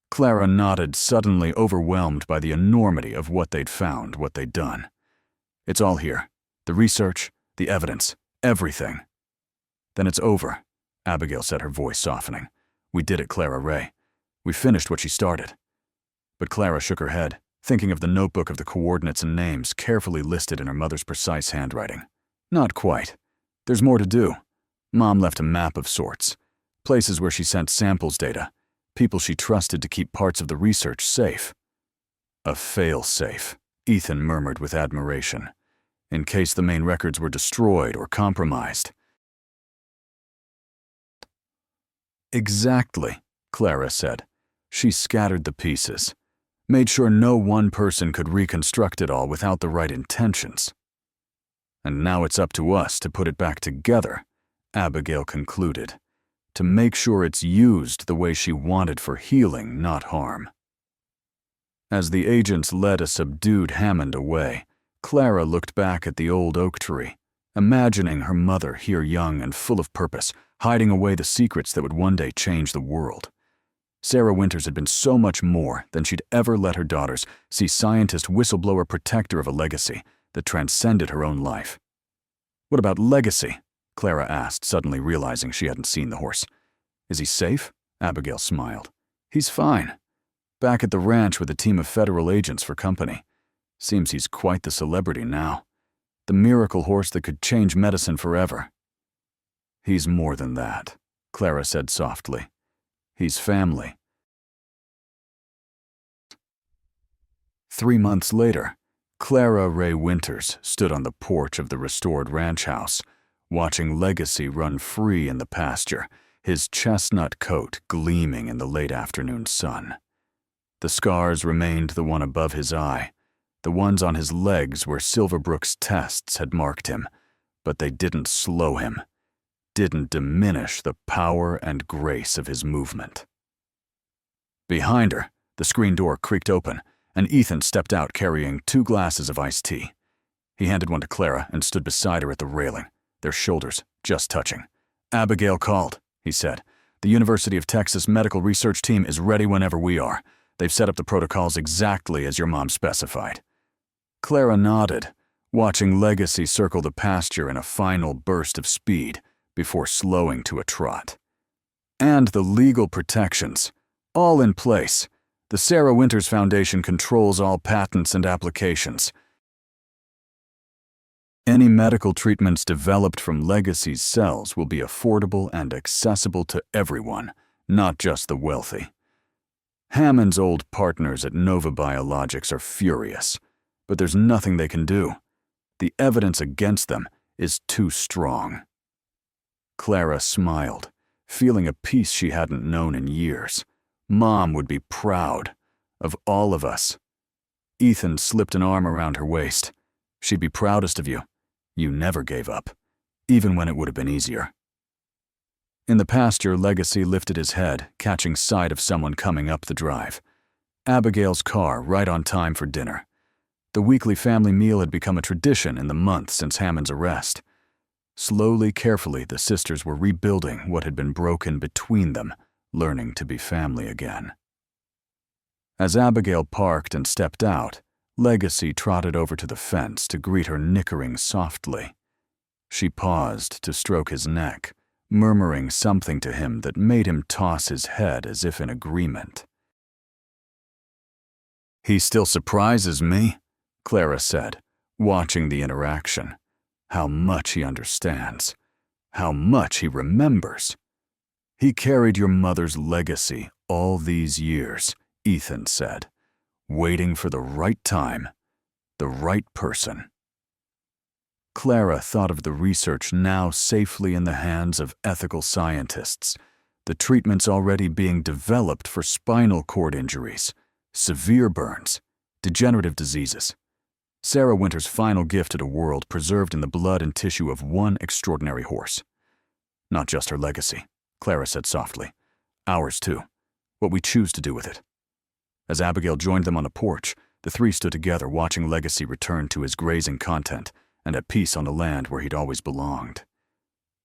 Clara nodded, suddenly overwhelmed by the enormity of what they'd found, what they'd done. "It's all here. The research, the evidence, everything." "Then it's over," Abigail said, her voice softening. "We did it, Clara Ray. We finished what she started." But Clara shook her head, thinking of the notebook of the coordinates and names carefully listed in her mother's precise handwriting. "Not quite. There's more to do. Mom left a map of sorts. Places where she sent samples data. People she trusted to keep parts of the research safe." "A fail-safe," Ethan murmured with admiration, "in case the main records were destroyed or compromised." "Exactly," Clara said. She scattered the pieces, made sure no one person could reconstruct it all without the right intentions. "And now it's up to us to put it back together," Abigail concluded, "to make sure it's used the way she wanted for healing, not harm." As the agents led a subdued Hammond away, Clara looked back at the old oak tree, imagining her mother here young and full of purpose, hiding away the secrets that would one day change the world. Clara Winters had been so much more than she'd ever let her daughters see, scientist, whistleblower, protector of a legacy that transcended her own life. "What about legacy?" Clara asked, suddenly realizing she hadn't seen the horse. "Is he safe?" Abigail smiled. "He's fine. Back at the ranch with a team of federal agents for company. Seems he's quite the celebrity now. The miracle horse that could change medicine forever." "He's more than that," Clara said softly. "He's family. 3 months later, Clara Winters stood on the porch of the restored ranch house, watching Legacy run free in the pasture, his chestnut coat gleaming in the late afternoon sun. The scars remained the one above his eye, the ones on his legs where Silverbrook's tests had marked him, but they didn't slow him, didn't diminish the power and grace of his movement. Behind her, the screen door creaked open, and Ethan stepped out carrying 2 glasses of iced tea. He handed one to Clara and stood beside her at the railing, their shoulders just touching. "Abigail called," he said. "The University of Texas Medical Research Team is ready whenever we are. They've set up the protocols exactly as your mom specified." Clara nodded, watching Legacy circle the pasture in a final burst of speed before slowing to a trot. And the legal protections, all in place. The Clara Winters Foundation controls all patents and applications. Any medical treatments developed from Legacy's cells will be affordable and accessible to everyone, not just the wealthy. Hammond's old partners at Nova Biologics are furious, but there's nothing they can do. The evidence against them is too strong. Clara smiled, feeling a peace she hadn't known in years. Mom would be proud of all of us. Ethan slipped an arm around her waist. "She'd be proudest of you. You never gave up, even when it would have been easier." In the pasture, Legacy lifted his head, catching sight of someone coming up the drive. Abigail's car, right on time for dinner. The weekly family meal had become a tradition in the month since Hammond's arrest. Slowly, carefully, the sisters were rebuilding what had been broken between them, learning to be family again. As Abigail parked and stepped out, Legacy trotted over to the fence to greet her, nickering softly. She paused to stroke his neck, murmuring something to him that made him toss his head as if in agreement. "He still surprises me," Clara said, watching the interaction. "How much he understands. How much he remembers. He carried your mother's legacy all these years," Ethan said, "waiting for the right time, the right person." Clara thought of the research now safely in the hands of ethical scientists, the treatments already being developed for spinal cord injuries, severe burns, degenerative diseases. Clara Winters' final gift to a world preserved in the blood and tissue of one extraordinary horse. "Not just her legacy," Clara said softly. "Ours too. What we choose to do with it." As Abigail joined them on the porch, the 3 stood together watching Legacy return to his grazing content and at peace on the land where he'd always belonged.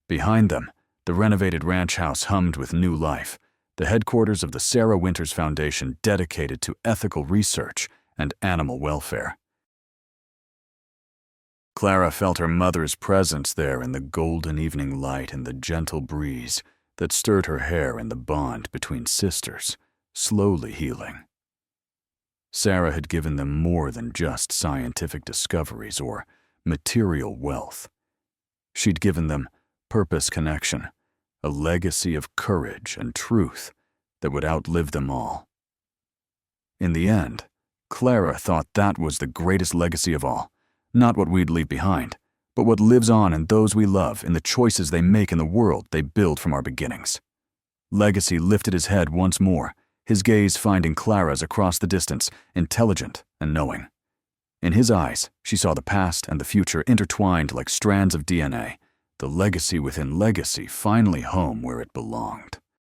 Behind them, the renovated ranch house hummed with new life, the headquarters of the Clara Winters Foundation dedicated to ethical research and animal welfare. Clara felt her mother's presence there in the golden evening light and the gentle breeze that stirred her hair in the bond between sisters, slowly healing. Sarah had given them more than just scientific discoveries or material wealth. She'd given them purpose connection, a legacy of courage and truth that would outlive them all. In the end, Clara thought that was the greatest legacy of all, not what we'd leave behind, but what lives on in those we love, in the choices they make in the world they build from our beginnings. Legacy lifted his head once more, his gaze finding Clara's across the distance, intelligent and knowing. In his eyes, she saw the past and the future intertwined like strands of DNA, the legacy within legacy finally home where it belonged.